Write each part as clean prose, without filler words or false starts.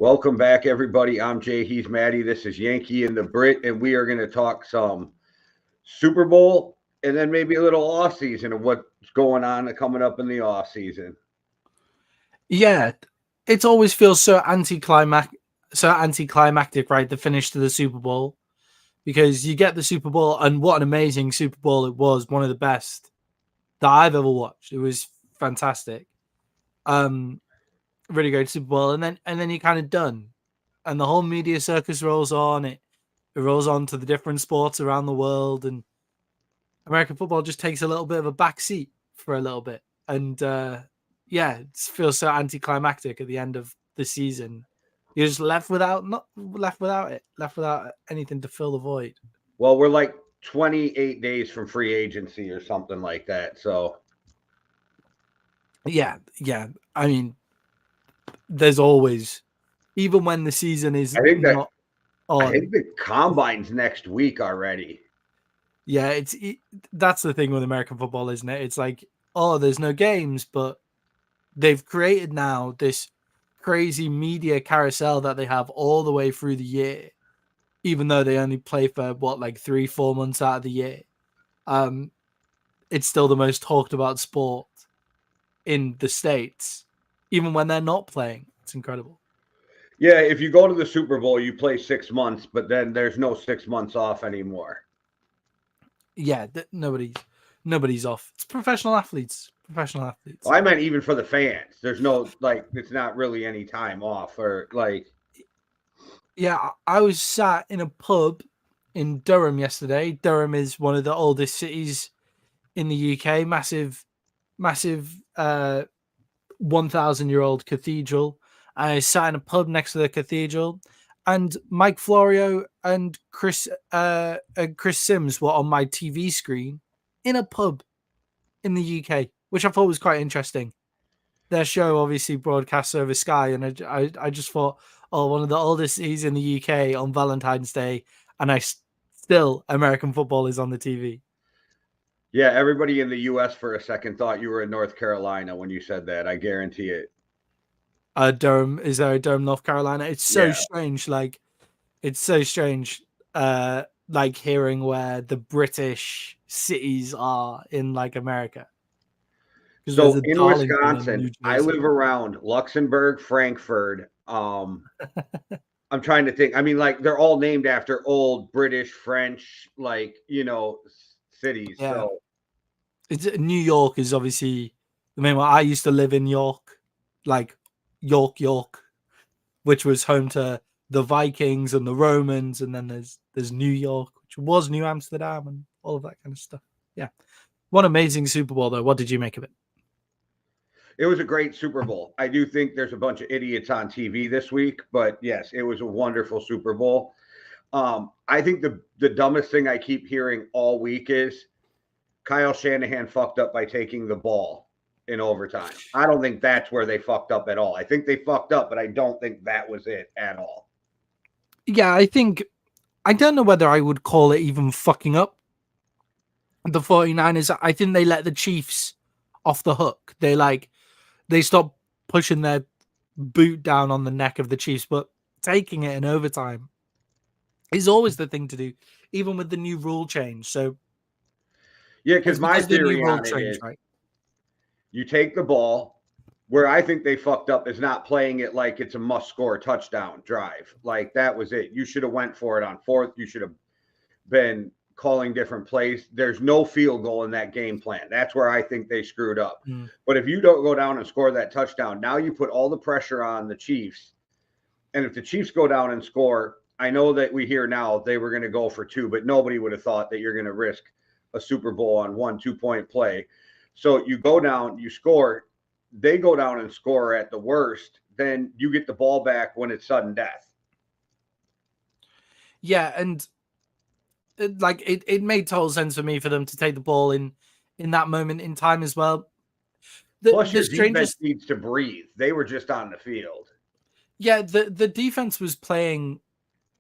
Welcome back, everybody. I'm Jay. He's Maddie. This is Yankee and the Brit, and we are going to talk some Super Bowl and then maybe a little off season and what's going on coming up in the off season. Yeah, it always feels so anticlimactic, right? The finish to the Super Bowl, because you get the Super Bowl, and what an amazing Super Bowl it was! One of the best that I've ever watched. It was fantastic. Um, really great Super Bowl, and then you're kind of done, and the whole media circus rolls on. It rolls on to the different sports around the world, and American football just takes a little bit of a back seat for a little bit, and yeah, it feels so anticlimactic at the end of the season. You're just left without left without anything to fill the void. Well, we're like 28 days from free agency or something like that. So, Yeah. I mean, there's always, even when the season is I think that not I think on. the combine's next week already. Yeah, that's the thing with American football, isn't it? It's like, oh, there's no games, but they've created now this crazy media carousel that they have all the way through the year, even though they only play for like 3-4 months out of the year. It's still the most talked about sport in the States, even when they're not playing. It's incredible. Yeah, if you go to the Super Bowl, you play 6 months, but then there's no 6 months off anymore. Yeah, nobody's off. It's professional athletes. Well, I meant even for the fans. There's no it's not really any time off or like. Yeah, I was sat in a pub in Durham yesterday. Durham is one of the oldest cities in the UK. Massive 1,000-year-old cathedral. I sat in a pub next to the cathedral, and Mike Florio and Chris Sims were on my TV screen in a pub in the UK, which I thought was quite interesting. Their show obviously broadcasts over Sky, and I just thought, oh, one of the oldest cities in the UK on Valentine's Day, and still American football is on the TV. Yeah, everybody in the U.S. for a second thought you were in North Carolina when you said that. I guarantee it. Durham, is there a Durham, North Carolina? It's so strange. It's so strange. Like hearing where the British cities are in like America. So in Wisconsin, I live around Luxembourg, Frankfurt. I'm trying to think. I mean, like they're all named after old British, French, cities. Yeah. So It's New York is obviously the main one. I used to live in York, like York, which was home to the Vikings and the Romans, and then there's New York, which was New Amsterdam, and all of that kind of stuff. Yeah, one amazing Super Bowl though. What did you make of it? it was a great Super Bowl. I do think there's a bunch of idiots on TV this week, but yes, it was a wonderful Super Bowl. I think the dumbest thing I keep hearing all week is Kyle Shanahan fucked up by taking the ball in overtime. I don't think that's where they fucked up at all. I think they fucked up, but I don't think that was it at all. Yeah, I don't know whether I would call it even fucking up. The 49ers, I think they let the Chiefs off the hook. They stopped pushing their boot down on the neck of the Chiefs, but taking it in overtime is always the thing to do, even with the new rule change. So yeah, because my theory on it is, right? You take the ball. Where I think they fucked up is not playing it like it's a must-score touchdown drive. Like that was it. You should have went for it on fourth. You should have been calling different plays. There's no field goal in that game plan. That's where I think they screwed up. But if you don't go down and score that touchdown, now you put all the pressure on the Chiefs. And if the Chiefs go down and score, I know that we hear now they were going to go for 2, but nobody would have thought that you're going to risk a Super Bowl on 1 2-point play. So you go down, you score, they go down and score at the worst, then you get the ball back when it's sudden death. Yeah, and it made total sense for me for them to take the ball in that moment in time as well. Plus, your defense needs to breathe. They were just on the field. Yeah, the defense was playing.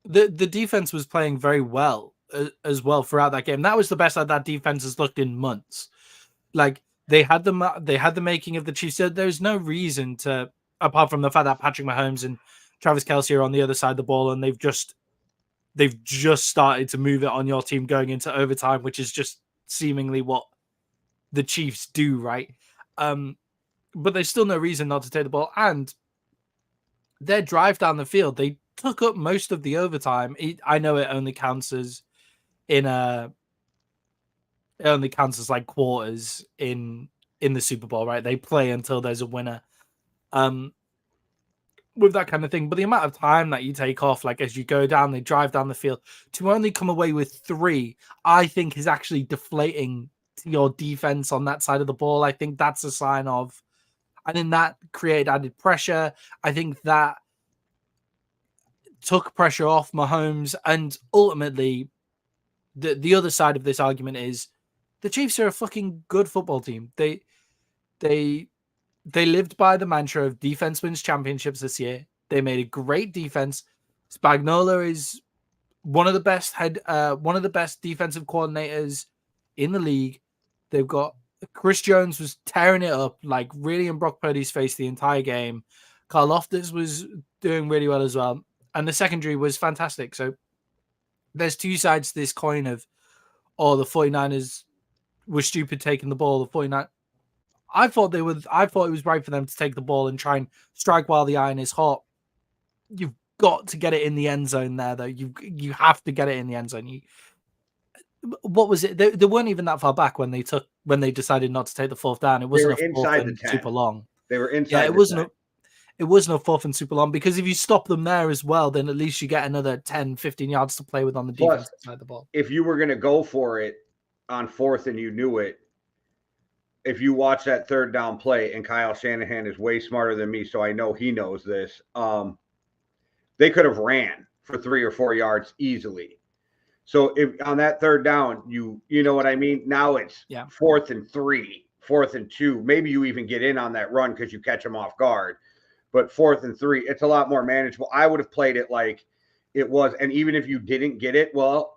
The defense was playing very well as well throughout that game. That was the best that defense has looked in months. Like they had the making of the Chiefs. So there's no reason to, apart from the fact that Patrick Mahomes and Travis Kelce are on the other side of the ball, and they've just started to move it on your team going into overtime, which is just seemingly what the Chiefs do, right? But there's still no reason not to take the ball. And their drive down the field, they took up most of the overtime. I know it only counts as like quarters in the Super Bowl, right? They play until there's a winner. With that kind of thing. But the amount of time that you take off, like as you go down, they drive down the field, to only come away with 3, I think is actually deflating to your defense on that side of the ball. I think that's a sign of, and then that created added pressure. I think that took pressure off Mahomes. And ultimately, the other side of this argument is the Chiefs are a fucking good football team. They lived by the mantra of defense wins championships this year. They made a great defense. Spagnuolo is one of the best defensive coordinators in the league. They've got Chris Jones was tearing it up, like really in Brock Purdy's face the entire game. Karl Loftus was doing really well as well. And the secondary was fantastic. So there's 2 sides to this coin of, the 49ers were stupid taking the ball. The 49ers, I thought it was right for them to take the ball and try and strike while the iron is hot. You've got to get it in the end zone there, though. You have to get it in the end zone. What was it? They weren't even that far back when they decided not to take the 4th down. It wasn't a 4th and super long. They were inside. Yeah, it wasn't a 4th and super long, because if you stop them there as well, then at least you get another 10, 15 yards to play with on the defensive side of the ball. If you were going to go for it on 4th and you knew it, if you watch that 3rd down play, and Kyle Shanahan is way smarter than me, so I know he knows this, they could have ran for 3 or 4 yards easily. So if on that 3rd down, you know what I mean? Now it's 4th and 3, 4th and 2. Maybe you even get in on that run because you catch them off guard. But 4th and 3, it's a lot more manageable. I would have played it like it was. And even if you didn't get it, well,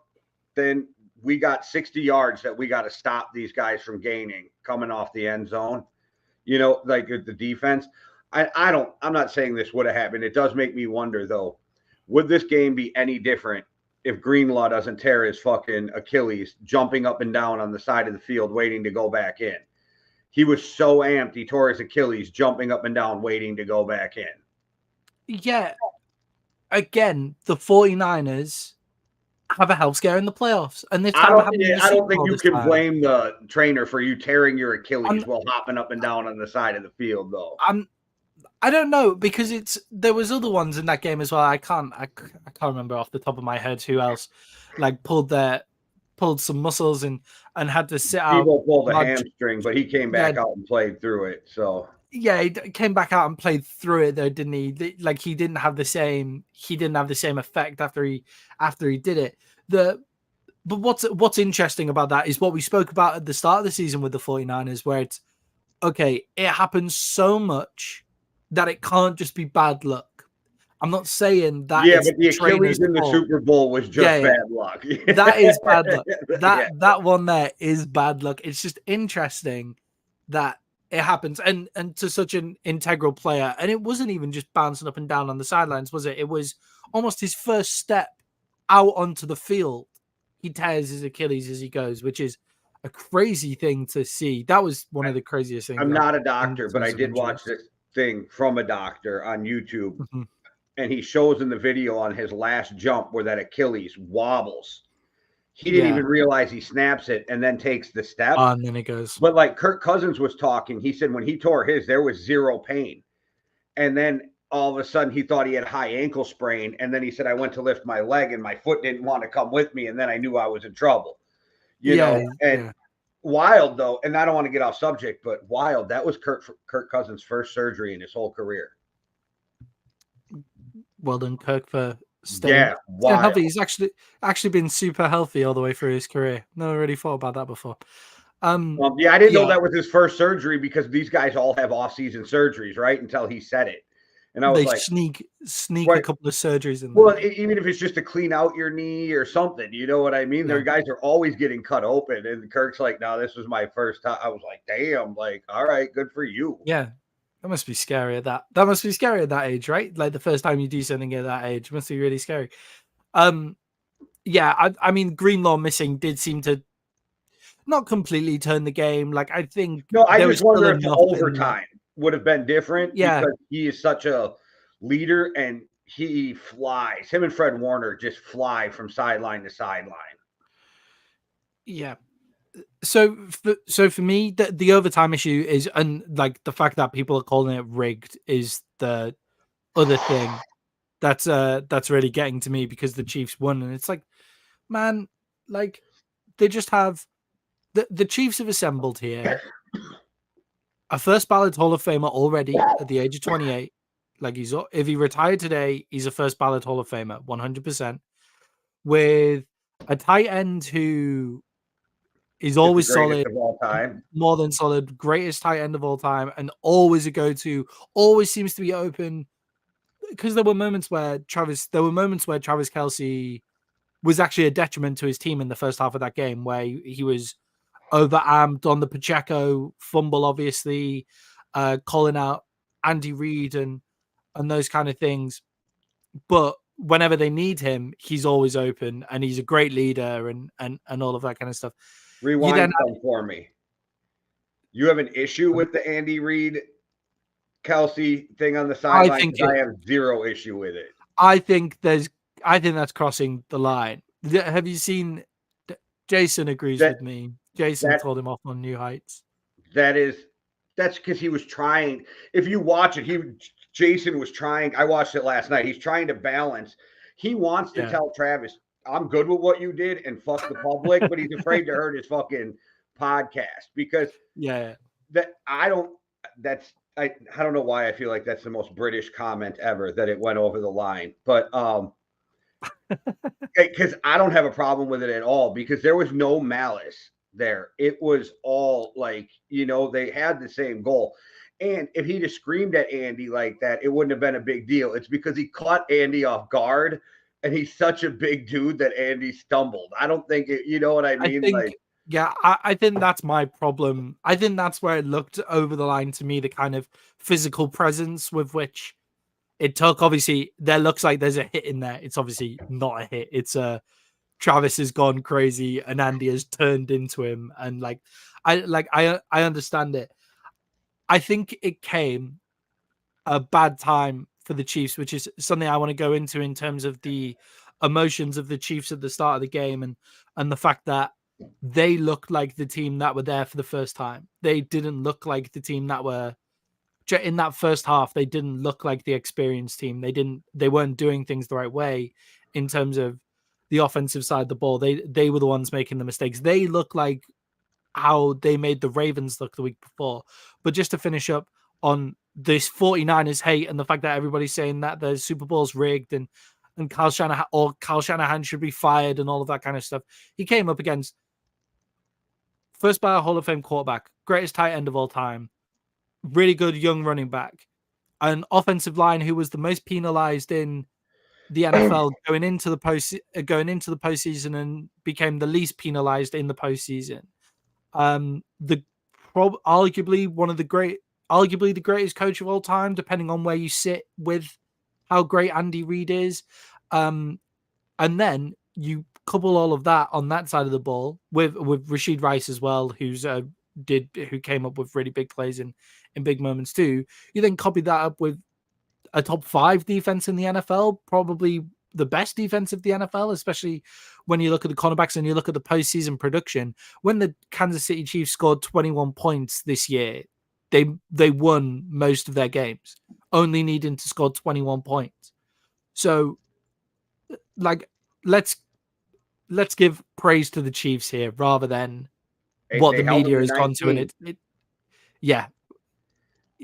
then we got 60 yards that we got to stop these guys from gaining coming off the end zone, like the defense. I'm not saying this would have happened. It does make me wonder, though, would this game be any different if Greenlaw doesn't tear his fucking Achilles jumping up and down on the side of the field waiting to go back in? He was so amped, he tore his Achilles jumping up and down waiting to go back in. Yeah. Again, the 49ers have a health scare in the playoffs. And I don't think you can blame the trainer for you tearing your Achilles while hopping up and down on the side of the field, though. I don't know, because there was other ones in that game as well. I can't remember off the top of my head who else like pulled some muscles and had to sit out. People pulled a hamstring, but he came back out and played through it. So yeah, he came back out and played through it, though, didn't he? Like he didn't have the same effect after he did it. But what's interesting about that is what we spoke about at the start of the season with the 49ers, where it's okay, it happens so much that it can't just be bad luck. I'm not saying that. Yeah, but the Achilles in the Super Bowl was just bad luck. That is bad luck. That one there is bad luck. It's just interesting that it happens, and to such an integral player. And it wasn't even just bouncing up and down on the sidelines, was it? It was almost his first step out onto the field. He tears his Achilles as he goes, which is a crazy thing to see. That was one of the craziest things. I'm not a doctor, but I did watch this thing from a doctor on YouTube. Mm-hmm. And he shows in the video on his last jump where that Achilles wobbles. He didn't even realize he snaps it and then takes the step. And then it goes. But like Kirk Cousins was talking, he said when he tore his, there was 0 pain. And then all of a sudden he thought he had high ankle sprain. And then he said, I went to lift my leg and my foot didn't want to come with me. And then I knew I was in trouble. You know, and wild though. And I don't want to get off subject, but wild. That was Kirk Cousins' first surgery in his whole career. Well done, Kirk, for staying healthy. He's actually been super healthy all the way through his career. Never really thought about that before. I didn't know that was his first surgery, because these guys all have off-season surgeries, right? Until he said it. And I was sneak a couple of surgeries in there. Well, even if it's just to clean out your knee or something, you know what I mean? Their guys are always getting cut open. And Kirk's like, no, this was my first time. I was like, damn, like, all right, good for you. Yeah. That must be scary at that. That must be scary at that age, right? Like the first time you do something at that age must be really scary. Yeah, I mean, Greenlaw missing did seem to not completely turn the game. Like I think No, I there just was still wonder if the enough in there. overtime would have been different Yeah, because he is such a leader and he flies. Him and Fred Warner just fly from sideline to sideline. yeah. So for me, the overtime issue is, and like the fact that people are calling it rigged is the other thing that's really getting to me, because the Chiefs won, and it's like, man, like they just have the Chiefs have assembled here a first ballot Hall of Famer already at the age of 28. Like if he retired today, he's a first ballot Hall of Famer, 100%. With a tight end who is Is the always greatest solid, of all time. more than solid, greatest tight end of all time, and always a go-to, always seems to be open. Because there were moments where Travis Kelce was actually a detriment to his team in the first half of that game, where he was overarmed on the Pacheco fumble, obviously, calling out Andy Reid and those kind of things. But whenever they need him, he's always open, and he's a great leader and all of that kind of stuff. Rewind some for me. You have an issue with the Andy Reid Kelce thing on the sideline? I have zero issue with it. I think that's crossing the line. Have you seen? Jason agrees with me. Jason told him off on New Heights. That's because he was trying. If you watch it, Jason was trying. I watched it last night. He's trying to balance. He wants to tell Travis, "I'm good with what you did and fuck the public," but he's afraid to hurt his fucking podcast because I don't know why I feel like that's the most British comment ever, that it went over the line, but because I don't have a problem with it at all, because there was no malice there. It was all like, they had the same goal. And if he'd have screamed at Andy like that, it wouldn't have been a big deal. It's because he caught Andy off guard, and he's such a big dude that Andy stumbled. I don't think you know what I mean? I think that's my problem. I think that's where it looked over the line to me, the kind of physical presence with which it took. Obviously, there looks like there's a hit in there. It's obviously not a hit. It's Travis has gone crazy and Andy has turned into him. And I understand it. I think it came a bad time for the Chiefs, which is something I want to go into in terms of the emotions of the Chiefs at the start of the game, and the fact that they looked like the team that were there for the first time. They didn't look like the team that were in that first half. They didn't look like the experienced team. They weren't doing things the right way in terms of the offensive side of the ball. They were the ones making the mistakes. They look like how they made the Ravens look the week before. But just to finish up on this 49ers hate and the fact that everybody's saying that the Super Bowl's rigged and Kyle Shanahan should be fired and all of that kind of stuff. He came up against first ballot Hall of Fame quarterback, greatest tight end of all time, really good young running back, an offensive line who was the most penalized in the NFL going into the postseason and became the least penalized in the postseason. Arguably the greatest coach of all time, depending on where you sit with how great Andy Reid is. And then you couple all of that on that side of the ball with Rashid Rice as well, who came up with really big plays in big moments too. You then copy that up with a top 5 defense in the NFL, probably the best defense of the NFL, especially when you look at the cornerbacks and you look at the postseason production. When the Kansas City Chiefs scored 21 points this year, they won most of their games, only needing to score 21 points. So, let's give praise to the Chiefs here rather than what the media has gone to. And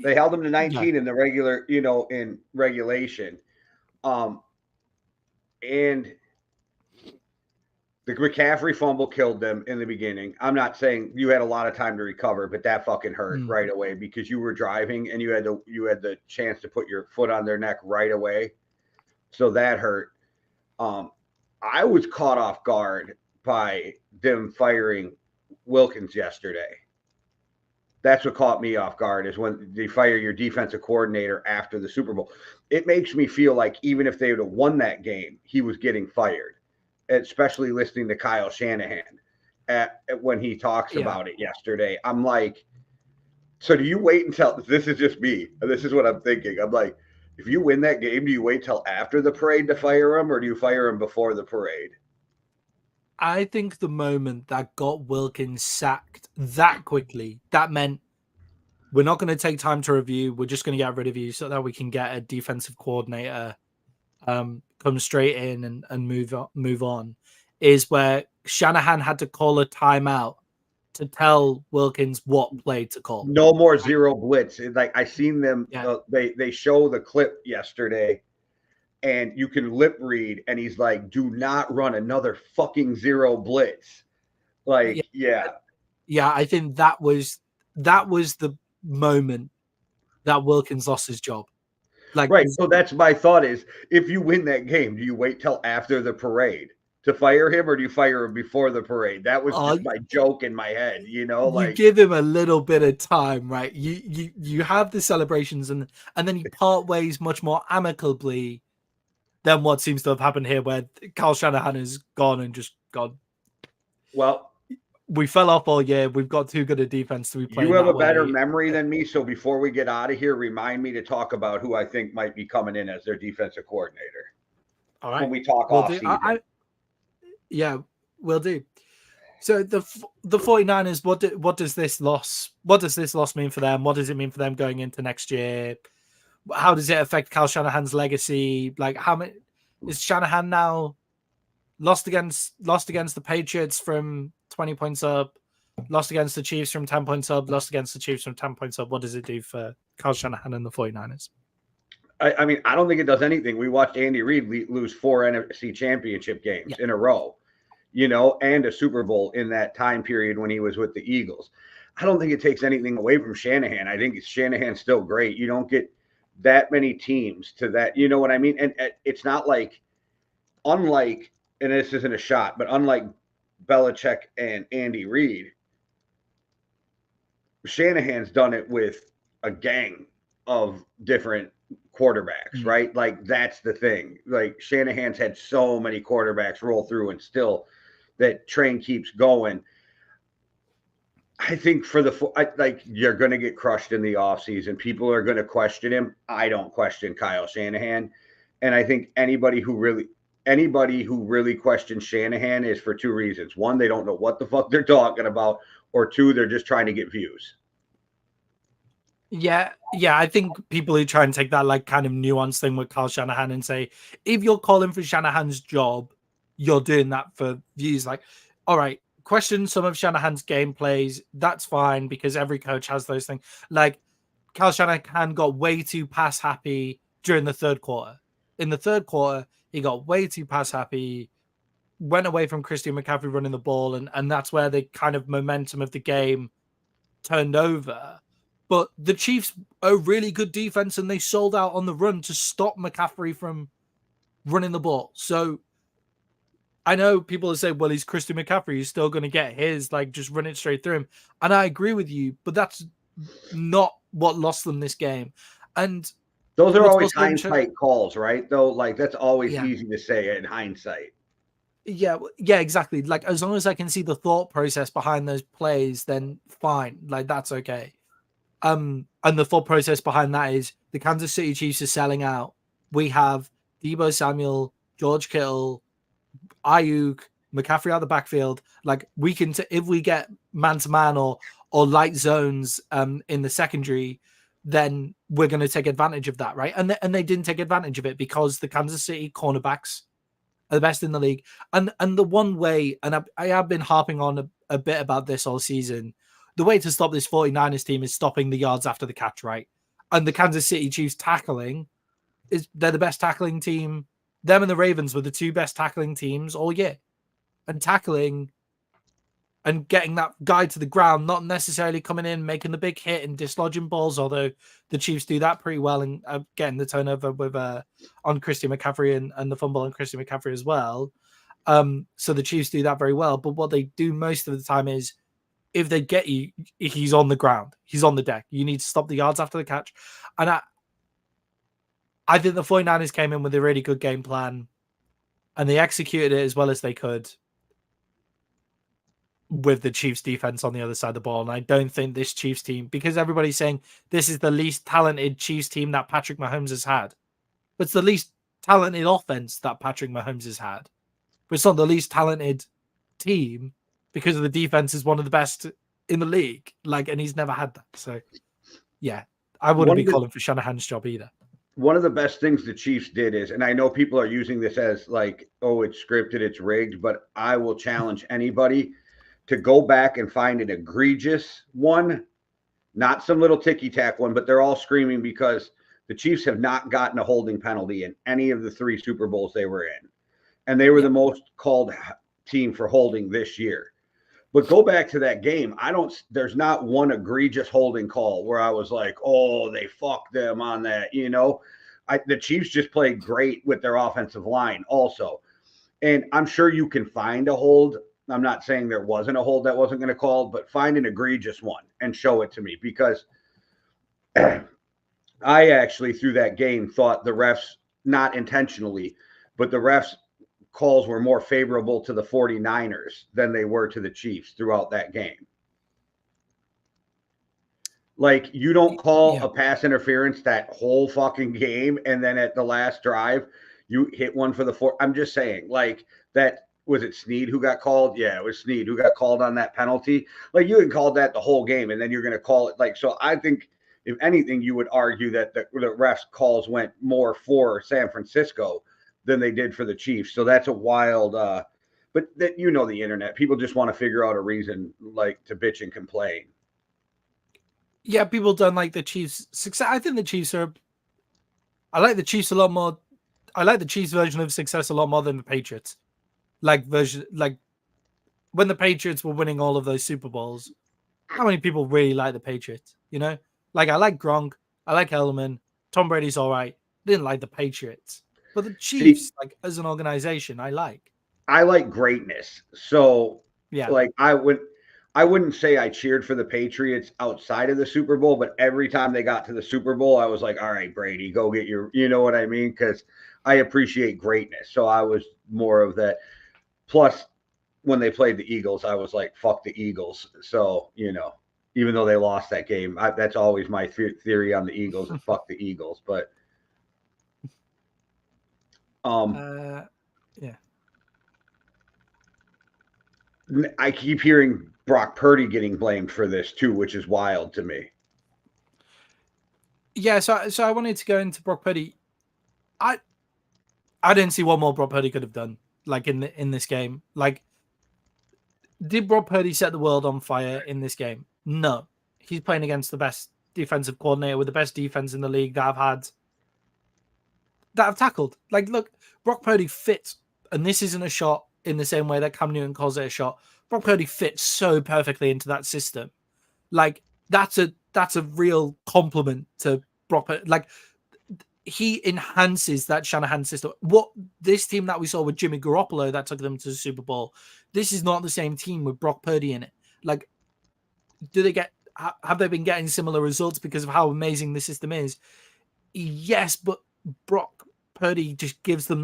they held them to 19 in the regular, in regulation. And the McCaffrey fumble killed them in the beginning. I'm not saying you had a lot of time to recover, but that fucking hurt right away because you were driving and you had the chance to put your foot on their neck right away. So that hurt. I was caught off guard by them firing Wilkins yesterday. That's what caught me off guard is when they fire your defensive coordinator after the Super Bowl. It makes me feel like even if they would have won that game, he was getting fired, especially listening to Kyle Shanahan when he talks about it yesterday. I'm like, so do you wait until – this is just me. This is what I'm thinking. I'm like, if you win that game, do you wait till after the parade to fire him or do you fire him before the parade? I think the moment that got Wilkins sacked that quickly, that meant we're not going to take time to review. We're just going to get rid of you so that we can get a defensive coordinator come straight in and move on. Is where Shanahan had to call a timeout to tell Wilkins what play to call. No more zero blitz. Like I seen them. Yeah. They show the clip yesterday. And you can lip read, and he's like, do not run another fucking zero blitz. Like, yeah. I think that was the moment that Wilkins lost his job. Like, right. So that's my thought is, if you win that game, do you wait till after the parade to fire him, or do you fire him before the parade? That was just my joke in my head, you know? You give him a little bit of time, right? You have the celebrations, and then you part ways much more amicably than what seems to have happened here, where Kyle Shanahan is gone and just gone. Well, we fell off all year. We've got too good a defense to be playing. You have a better memory than me, so before we get out of here, remind me to talk about who I think might be coming in as their defensive coordinator. All right. When we talk offseason. Yeah, we'll do. So the 49ers, what does this loss mean for them? What does it mean for them going into next year? How does it affect Kyle Shanahan's legacy? Like, how many is Shanahan now lost against the Patriots from 20 points up, lost against the Chiefs from 10 points up, lost against the Chiefs from 10 points up? What does it do for Kyle Shanahan and the 49ers? I mean, I don't think it does anything. We watched Andy Reid lose 4 NFC championship games in a row, you know, and a Super Bowl in that time period when he was with the Eagles. I don't think it takes anything away from Shanahan. I think Shanahan's still great. You don't get that many teams to that, you know what I mean? And it's not like, unlike, and this isn't a shot, but unlike Belichick and Andy Reid, Shanahan's done it with a gang of different quarterbacks, right? Like that's the thing. Like Shanahan's had so many quarterbacks roll through and still that train keeps going. I think for you're going to get crushed in the offseason. People are going to question him. I don't question Kyle Shanahan. And I think anybody who really questions Shanahan is for 2 reasons. 1, they don't know what the fuck they're talking about. Or 2, they're just trying to get views. Yeah. I think people who try and take that like kind of nuanced thing with Kyle Shanahan and say, if you're calling for Shanahan's job, you're doing that for views. Like, all right, question some of Shanahan's game plays. That's fine because every coach has those things. Like Kyle Shanahan got way too pass happy during the third quarter. In the third quarter, he got way too pass happy, went away from Christian McCaffrey running the ball, and that's where the kind of momentum of the game turned over. But the Chiefs are really good defense, and they sold out on the run to stop McCaffrey from running the ball. So I know people will say, well, he's Christian McCaffrey. He's still going to get his, like, just run it straight through him. And I agree with you, but that's not what lost them this game. And those are always hindsight calls, right? Though, like, that's always easy to say in hindsight. Yeah, exactly. Like, as long as I can see the thought process behind those plays, then fine. Like, that's okay. And the thought process behind that is the Kansas City Chiefs are selling out. We have Deebo Samuel, George Kittle, Ayuk, McCaffrey out the backfield. Like, we can, if we get man-to-man or light zones in the secondary, then we're going to take advantage of that, right? And they didn't take advantage of it because the Kansas City cornerbacks are the best in the league. And the one way, and I have been harping on a bit about this all season, the way to stop this 49ers team is stopping the yards after the catch, right? And the Kansas City Chiefs tackling, they're the best tackling team. Them and the Ravens were the 2 best tackling teams all year. And tackling and getting that guy to the ground, not necessarily coming in, making the big hit and dislodging balls, although the Chiefs do that pretty well and getting the turnover with on Christian McCaffrey and the fumble on Christian McCaffrey as well. So the Chiefs do that very well. But what they do most of the time is if they get you, he's on the ground. He's on the deck. You need to stop the yards after the catch. And I think the 49ers came in with a really good game plan and they executed it as well as they could with the Chiefs defense on the other side of the ball. And I don't think this Chiefs team, because everybody's saying this is the least talented Chiefs team that Patrick Mahomes has had. But it's the least talented offense that Patrick Mahomes has had. But it's not the least talented team because the defense is one of the best in the league. And he's never had that. So, yeah, I wouldn't be calling for Shanahan's job either. One of the best things the Chiefs did is, and I know people are using this as oh, it's scripted, it's rigged, but I will challenge anybody to go back and find an egregious one, not some little ticky-tack one, but they're all screaming because the Chiefs have not gotten a holding penalty in any of the 3 Super Bowls they were in. And they were the most called team for holding this year. But go back to that game. There's not one egregious holding call where I was like, oh, they fucked them on that. The Chiefs just played great with their offensive line also. And I'm sure you can find a hold. I'm not saying there wasn't a hold that wasn't going to call, but find an egregious one and show it to me, because I actually, through that game, thought the refs, not intentionally, but the refs' calls were more favorable to the 49ers than they were to the Chiefs throughout that game. You don't call a pass interference that whole fucking game, and then at the last drive, you hit one for the 4. I'm just saying, that. Was it Snead who got called? Yeah, it was Snead who got called on that penalty. You had called that the whole game, and then you're going to call it so I think, if anything, you would argue that the refs' calls went more for San Francisco than they did for the Chiefs. So that's a wild, but that, the internet, people just want to figure out a reason to bitch and complain. Yeah, people don't like the Chiefs' success. I think the Chiefs I like the Chiefs a lot more. I like the Chiefs version of success a lot more than the Patriots. When the Patriots were winning all of those Super Bowls, how many people really like the Patriots? I like Gronk, I like Edelman, Tom Brady's all right. Didn't like the Patriots, but the Chiefs, as an organization, I like. I like greatness, so yeah, I wouldn't say I cheered for the Patriots outside of the Super Bowl, but every time they got to the Super Bowl, I was like, all right, Brady, go get your, you know what I mean? Because I appreciate greatness, so I was more of that. Plus, when they played the Eagles, I was like, fuck the Eagles. So, even though they lost that game, that's always my theory on the Eagles, is fuck the Eagles. But, yeah. I keep hearing Brock Purdy getting blamed for this too, which is wild to me. Yeah, so I wanted to go into Brock Purdy. I didn't see what more Brock Purdy could have done. In this game, did Brock Purdy set the world on fire in this game? No, he's playing against the best defensive coordinator with the best defense in the league that I've tackled. Look, Brock Purdy fits, and this isn't a shot in the same way that Cam Newton calls it a shot. Brock Purdy fits so perfectly into that system. That's a real compliment to Brock Purdy. He enhances that Shanahan system. What this team that we saw with Jimmy Garoppolo that took them to the Super Bowl, this is not the same team with Brock Purdy in it. Have they been getting similar results because of how amazing the system is? Yes, but Brock Purdy just gives the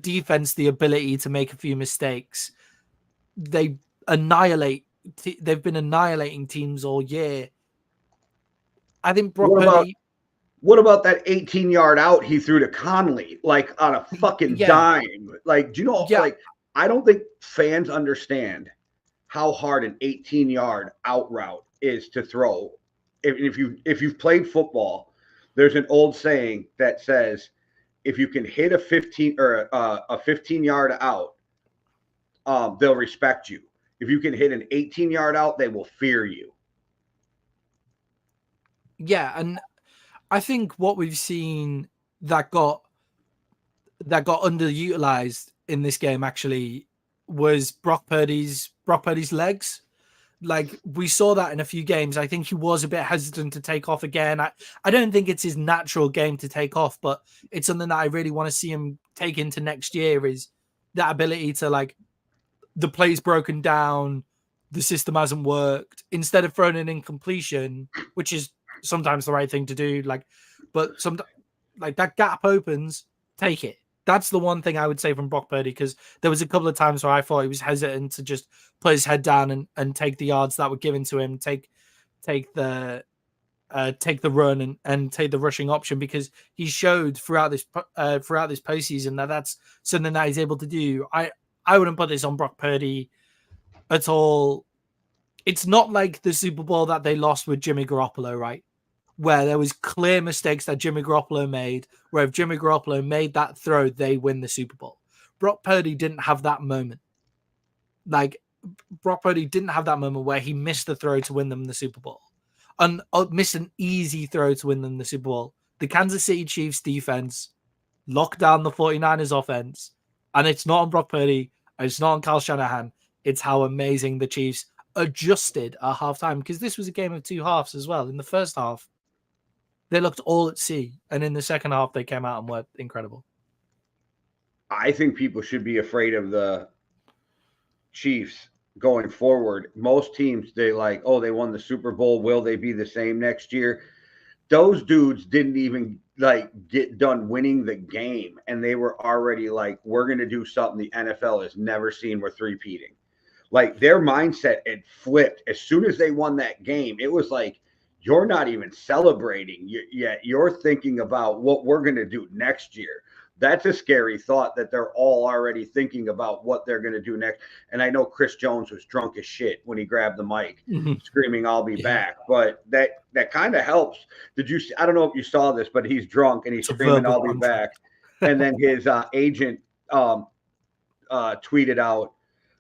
defense the ability to make a few mistakes. They've been annihilating teams all year. I think Brock Purdy. What about that 18-yard out he threw to Conley, on a fucking dime? Do you know, I don't think fans understand how hard an 18-yard out route is to throw. If you've played football, there's an old saying that says, if you can hit a 15-yard out, they'll respect you. If you can hit an 18-yard out, they will fear you. Yeah, and I think what we've seen that got underutilized in this game actually was Brock Purdy's legs. We saw that in a few games. I think he was a bit hesitant to take off again. I don't think it's his natural game to take off, but it's something that I really want to see him take into next year, is that ability to the play's broken down, the system hasn't worked. Instead of throwing an incompletion, which is sometimes the right thing to do, but that gap opens, take it. That's the one thing I would say from Brock Purdy, because there was a couple of times where I thought he was hesitant to just put his head down and take the yards that were given to him, take the run and take the rushing option, because he showed throughout this postseason that that's something that he's able to do. I wouldn't put this on Brock Purdy at all. It's not like the Super Bowl that they lost with Jimmy Garoppolo, right? Where there was clear mistakes that Jimmy Garoppolo made, where if Jimmy Garoppolo made that throw, they win the Super Bowl. Brock Purdy didn't have that moment. Brock Purdy didn't have that moment where he missed the throw to win them the Super Bowl. And missed an easy throw to win them the Super Bowl. The Kansas City Chiefs defense locked down the 49ers offense. And it's not on Brock Purdy, and it's not on Kyle Shanahan. It's how amazing the Chiefs adjusted at halftime, because this was a game of two halves as well. In the first half, they looked all at sea, and in the second half, they came out and were incredible. I think people should be afraid of the Chiefs going forward. Most teams, they they won the Super Bowl. Will they be the same next year? Those dudes didn't even get done winning the game, and they were already we're going to do something the NFL has never seen. We're three-peating. Their mindset had flipped as soon as they won that game. It was you're not even celebrating yet. You're thinking about what we're going to do next year. That's a scary thought, that they're all already thinking about what they're going to do next. And I know Chris Jones was drunk as shit when he grabbed the mic, screaming, "I'll be back." But that kind of helps. Did you see? I don't know if you saw this, but he's drunk and he's screaming, "I'll be back." And then his agent tweeted out,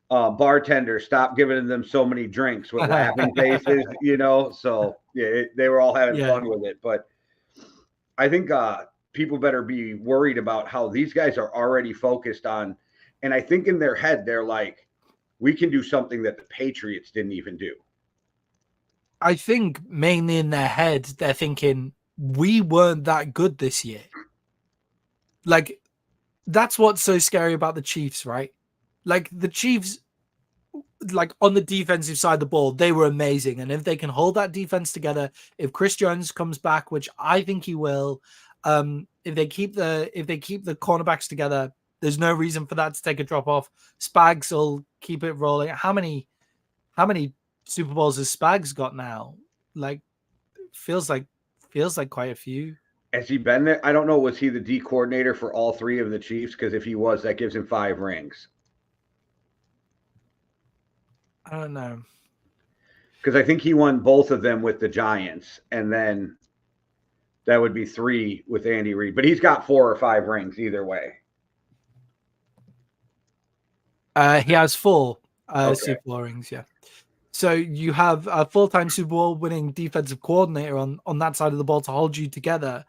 "Bartender, stop giving them so many drinks," with laughing faces, So yeah, they were all having fun with it. But I think people better be worried about how these guys are already focused on. And I think in their head, they're we can do something that the Patriots didn't even do. I think mainly in their head, they're thinking, we weren't that good this year. That's what's so scary about the Chiefs, right? The Chiefs, on the defensive side of the ball, they were amazing. And if they can hold that defense together, if Chris Jones comes back, which I think he will, if they keep the cornerbacks together, there's no reason for that to take a drop off. Spags will keep it rolling. How many Super Bowls has Spags got now? Feels like quite a few. Has he been there? I don't know. Was he the D coordinator for all three of the Chiefs? Because if he was, that gives him 5 rings. I don't know. Because I think he won both of them with the Giants, and then that would be 3 with Andy Reid. But he's got 4 or 5 rings either way. He has 4 Super Bowl rings, yeah. So you have a full-time Super Bowl winning defensive coordinator on that side of the ball to hold you together.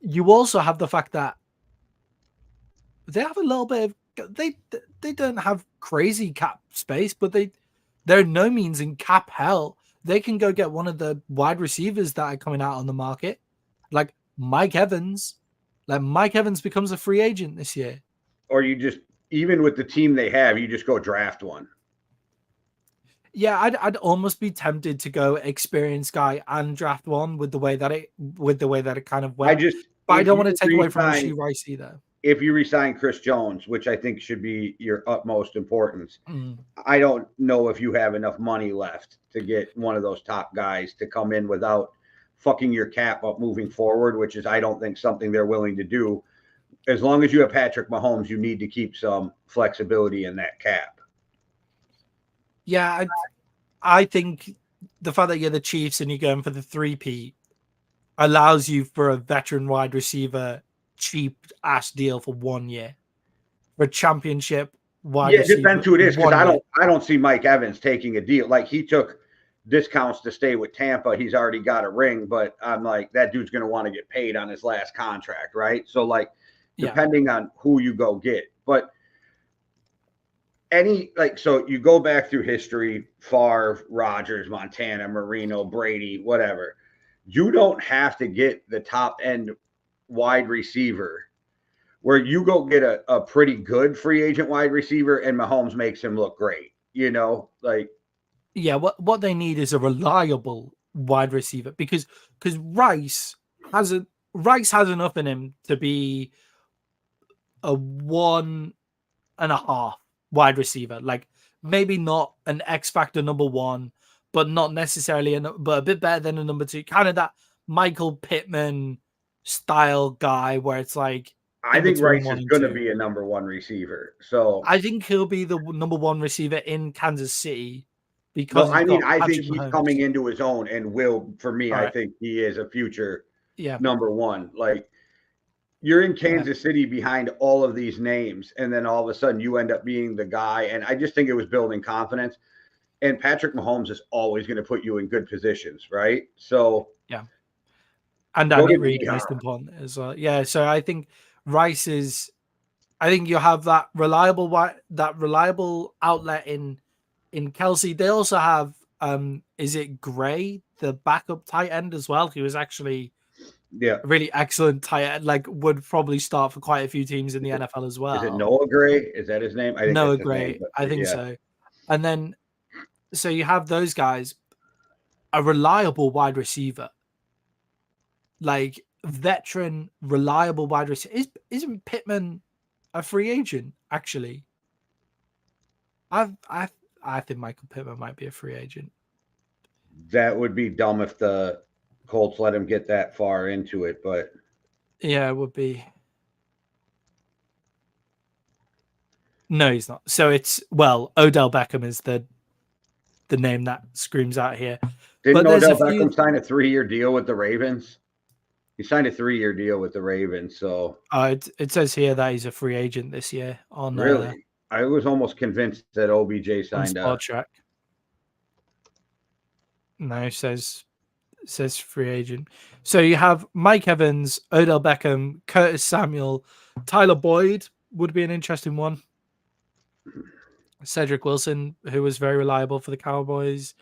You also have the fact that they have a little bit of they don't have crazy cap space, but they're no means in cap hell. They can go get one of the wide receivers that are coming out on the market, like Mike Evans. Mike Evans becomes a free agent this year. Or you just, even with the team they have, you just go draft one. Yeah, I'd almost be tempted to go experienced guy and draft one with the way that it kind of went. But I don't want to take away from Rashee Rice either. If you resign Chris Jones, which I think should be your utmost importance, I don't know if you have enough money left to get one of those top guys to come in without fucking your cap up moving forward, which is, I don't think, something they're willing to do. As long as you have Patrick Mahomes, you need to keep some flexibility in that cap. Yeah, I think the fact that you're the Chiefs and you're going for the 3P allows you for a veteran wide receiver cheap ass deal for 1 year for a championship wide receiver. It depends who it is, because I don't see Mike Evans taking a deal. He took discounts to stay with Tampa. He's already got a ring, but I'm that dude's going to want to get paid on his last contract, right? So depending on who you go get, but so you go back through history, Favre, Rodgers, Montana, Marino, Brady, whatever. You don't have to get the top end wide receiver where you go get a pretty good free agent wide receiver and Mahomes makes him look great. Yeah, what they need is a reliable wide receiver because Rice has enough in him to be a 1.5 wide receiver. Like maybe not an X factor number one, but not necessarily but a bit better than a number two. Kind of that Michael Pittman style guy where it's like I in think between Rice one is and going to two. be a number one receiver. So I think he'll be the number one receiver in Kansas City because no, he's I mean got I think Patrick he's Mahomes. coming into his own and will for me. All I right. think he is a future Yeah. number one. Like you're in Kansas Yeah. City behind all of these names, and then all of a sudden you end up being the guy. And I just think it was building confidence. And Patrick Mahomes is always going to put you in good positions, right? So Yeah. And go Andy get Reid, most important as well. Yeah. So I think Rice is. I think you have that reliable outlet in Kelsey. They also have is it Gray, the backup tight end as well, who is actually yeah. a really excellent tight end, like would probably start for quite a few teams in the NFL as Is it well. Noah Gray? Is that his name? I think Noah that's his name. Gray, But I think yeah, so. And then so you have those guys, a reliable wide receiver, like veteran, reliable wide receiver. Isn't Pittman a free agent? Actually, I think Michael Pittman might be a free agent. that would be dumb if the Colts let him get that far into it. But Yeah, it would be. No, he's not. So it's Odell Beckham is the name that screams out here. didn't But there's a Odell few. Beckham sign a 3-year deal with the Ravens? He signed a 3-year deal with the Ravens. So It says here that he's a free agent this year really, I was almost convinced that OBJ on signed a. Sport Track. No, it says free agent. So you have Mike Evans, Odell Beckham, Curtis Samuel, Tyler Boyd would be an interesting one. Cedric Wilson, who was very reliable for the Cowboys.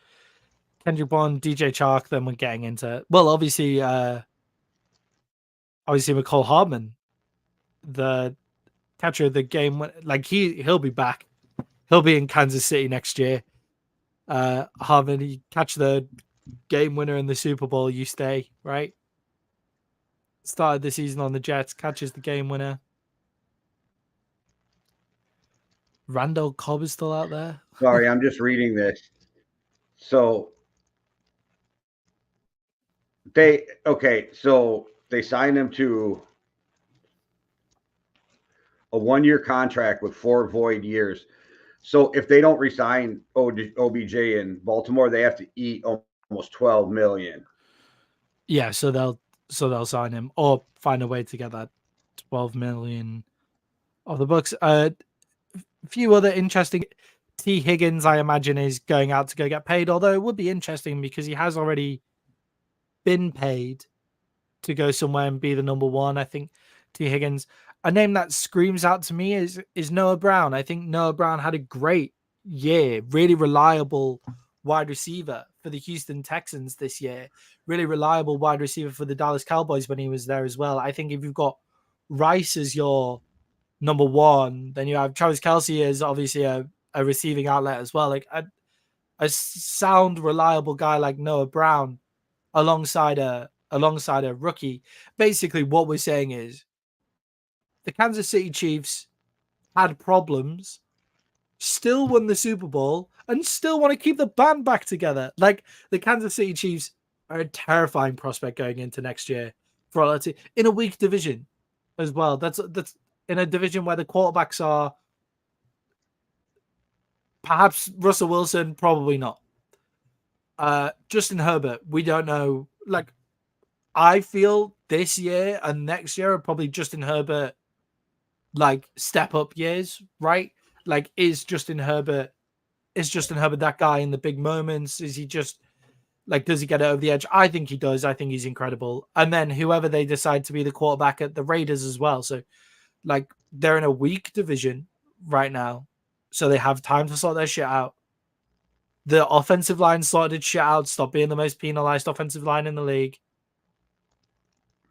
Kendrick Bourne, DJ Chark. Then we're getting into obviously McCall Hardman, the catcher of the game. Like he'll be back. He'll be in Kansas City next year. Hardman, he catch the game winner in the Super Bowl. You stay, right? Started the season on the Jets, catches the game winner. Randall Cobb is still out there. Sorry, I'm just reading this. So so they signed him to a 1-year contract with 4 void years. So if they don't resign OBJ in Baltimore, they have to eat almost 12 million. Yeah, so they'll sign him or find a way to get that 12 million off the books. A few other interesting. T. Higgins, I imagine, is going out to go get paid. Although it would be interesting because he has already been paid to go somewhere and be the number one. I think T. Higgins. A name that screams out to me is Noah Brown. I think Noah Brown had a great year, really reliable wide receiver for the Houston Texans this year, really reliable wide receiver for the Dallas Cowboys when he was there as well. I think if you've got Rice as your number one, then you have Travis Kelce as obviously a receiving outlet as well. Like a sound, reliable guy like Noah Brown alongside a rookie. Basically, what we're saying is the Kansas City Chiefs had problems, still won the Super Bowl, and still want to keep the band back together. Like the Kansas City Chiefs are a terrifying prospect going into next year for all that's in a weak division as well. That's in a division where the quarterbacks are perhaps Russell Wilson, probably not. Justin Herbert, we don't know. Like I feel this year and next year are probably Justin Herbert like step up years, right? Like is Justin Herbert that guy in the big moments? Is he just like does he get it over the edge? I think he does. I think he's incredible. And then whoever they decide to be the quarterback at the Raiders as well. So like they're in a weak division right now. So they have time to sort their shit out. The offensive line sorted shit out, stopped being the most penalized offensive line in the league.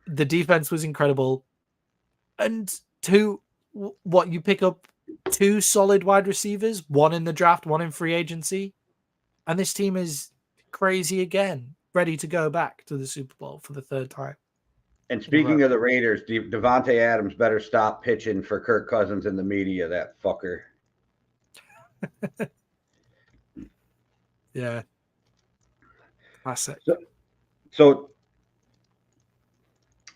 The defense was incredible. And you pick up 2 solid wide receivers, one in the draft, one in free agency. And this team is crazy again, ready to go back to the Super Bowl for the third time. And speaking of the Raiders, Devontae Adams better stop pitching for Kirk Cousins in the media, that fucker. Yeah. Classic. So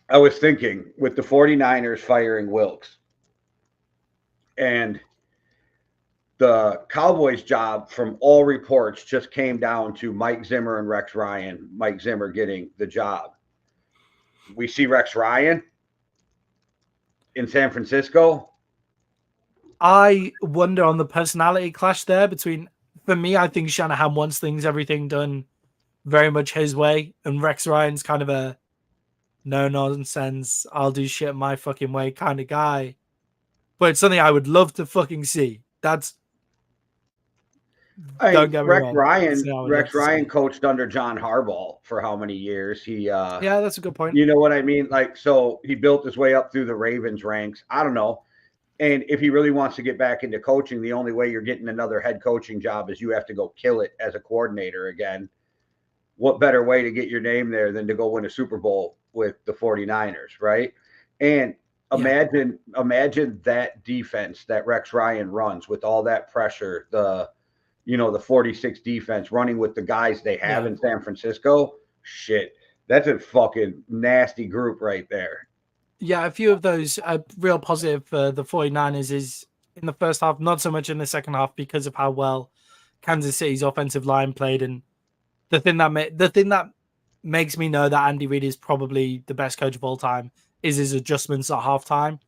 I was thinking with the 49ers firing Wilkes and the Cowboys' job, from all reports, just came down to Mike Zimmer and Rex Ryan. Mike Zimmer getting the job. We see Rex Ryan in San Francisco. I wonder on the personality clash there between, for me, I think Shanahan wants everything done very much his way, and Rex Ryan's kind of a no nonsense, I'll do shit my fucking way kind of guy. But it's something I would love to fucking see. Don't get me wrong. Rex Ryan coached under John Harbaugh for how many years? Yeah, that's a good point. You know what I mean? Like, so he built his way up through the Ravens ranks. I don't know. And if he really wants to get back into coaching, the only way you're getting another head coaching job is you have to go kill it as a coordinator again. What better way to get your name there than to go win a Super Bowl with the 49ers, right? And imagine that defense that Rex Ryan runs with all that pressure, the 46 defense running with the guys they have in San Francisco. Shit, that's a fucking nasty group right there. Yeah, a few of those real positive for the 49ers is in the first half, not so much in the second half because of how well Kansas City's offensive line played. And the thing that makes me know that Andy Reid is probably the best coach of all time is his adjustments at halftime.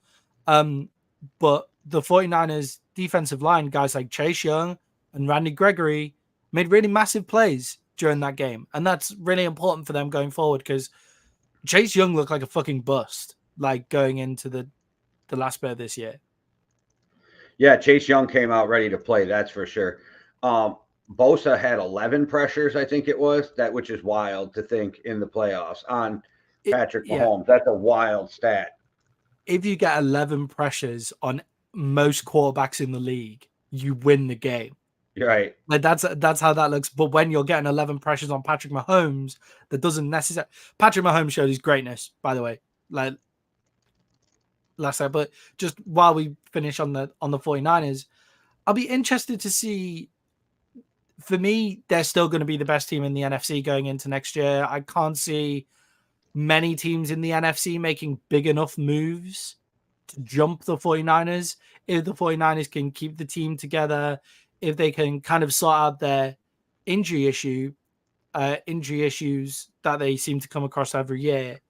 But the 49ers defensive line, guys like Chase Young and Randy Gregory, made really massive plays during that game. And that's really important for them going forward because Chase Young looked like a fucking bust, like going into the last bit of this year. Yeah, Chase Young came out ready to play, that's for sure. Bosa had 11 pressures, I think it was, which is wild to think in the playoffs on Patrick Mahomes. That's a wild stat. If you get 11 pressures on most quarterbacks in the league, you win the game. Right. Like that's how that looks. But when you're getting 11 pressures on Patrick Mahomes, that doesn't necessarily. Patrick Mahomes showed his greatness, by the way. Like last night, but just while we finish on the 49ers, I'll be interested to see. For me, they're still going to be the best team in the NFC going into next year. I can't see many teams in the NFC making big enough moves to jump the 49ers. If the 49ers can keep the team together, if they can kind of sort out their injury issues that they seem to come across every year,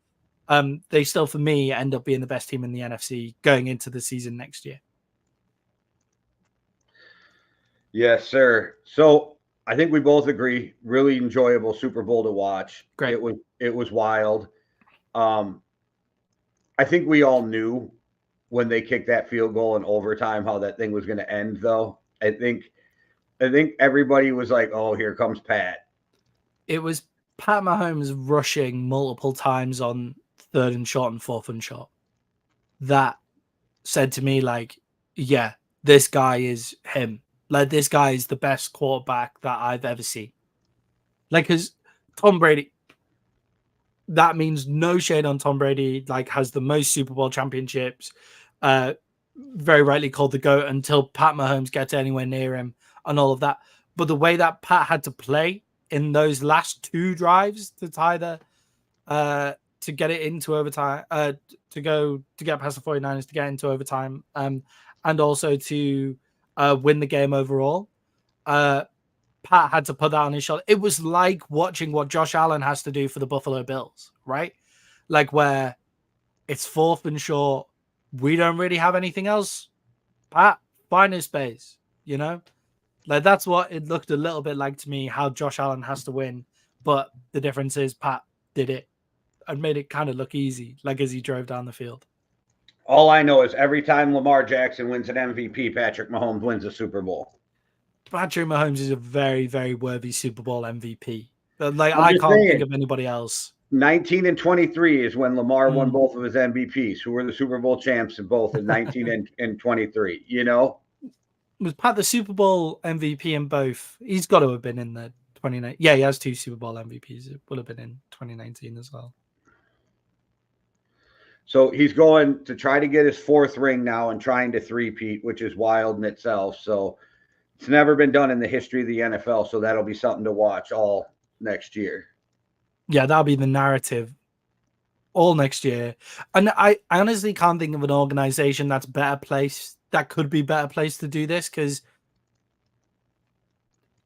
they still, for me, end up being the best team in the NFC going into the season next year. Yes, sir. So I think we both agree, really enjoyable Super Bowl to watch. Great. It was wild. I think we all knew when they kicked that field goal in overtime how that thing was going to end, though. I think everybody was like, "Oh, here comes Pat." It was Pat Mahomes rushing multiple times on 3rd and short and 4th and short. That said to me, like, yeah, this guy is him. Like, this guy is the best quarterback that I've ever seen. Like, because Tom Brady, that means no shade on Tom Brady, like, has the most Super Bowl championships, very rightly called the GOAT until Pat Mahomes gets anywhere near him and all of that. But the way that Pat had to play in those last 2 drives to tie to get it into overtime, to get past the 49ers to get into overtime, and also to win the game overall. Pat had to put that on his shoulder. It was like watching what Josh Allen has to do for the Buffalo Bills, right? Like where it's 4th and short. We don't really have anything else. Pat, find his space, you know? Like that's what it looked a little bit like to me, how Josh Allen has to win. But the difference is Pat did it and made it kind of look easy, like as he drove down the field. All I know is every time Lamar Jackson wins an MVP, Patrick Mahomes wins a Super Bowl. Patrick Mahomes is a very, very worthy Super Bowl MVP. Like I can't think of anybody else. 19 and 23 is when Lamar won both of his MVPs, who were the Super Bowl champs in both in 19 and 23, you know? Was Pat the Super Bowl MVP in both? He's got to have been in the 29. Yeah, he has 2 Super Bowl MVPs. It would have been in 2019 as well. So he's going to try to get his 4th ring now and trying to three-peat, which is wild in itself. So it's never been done in the history of the NFL. So that'll be something to watch all next year. Yeah, that'll be the narrative all next year. And I honestly can't think of an organization that could be better placed to do this, because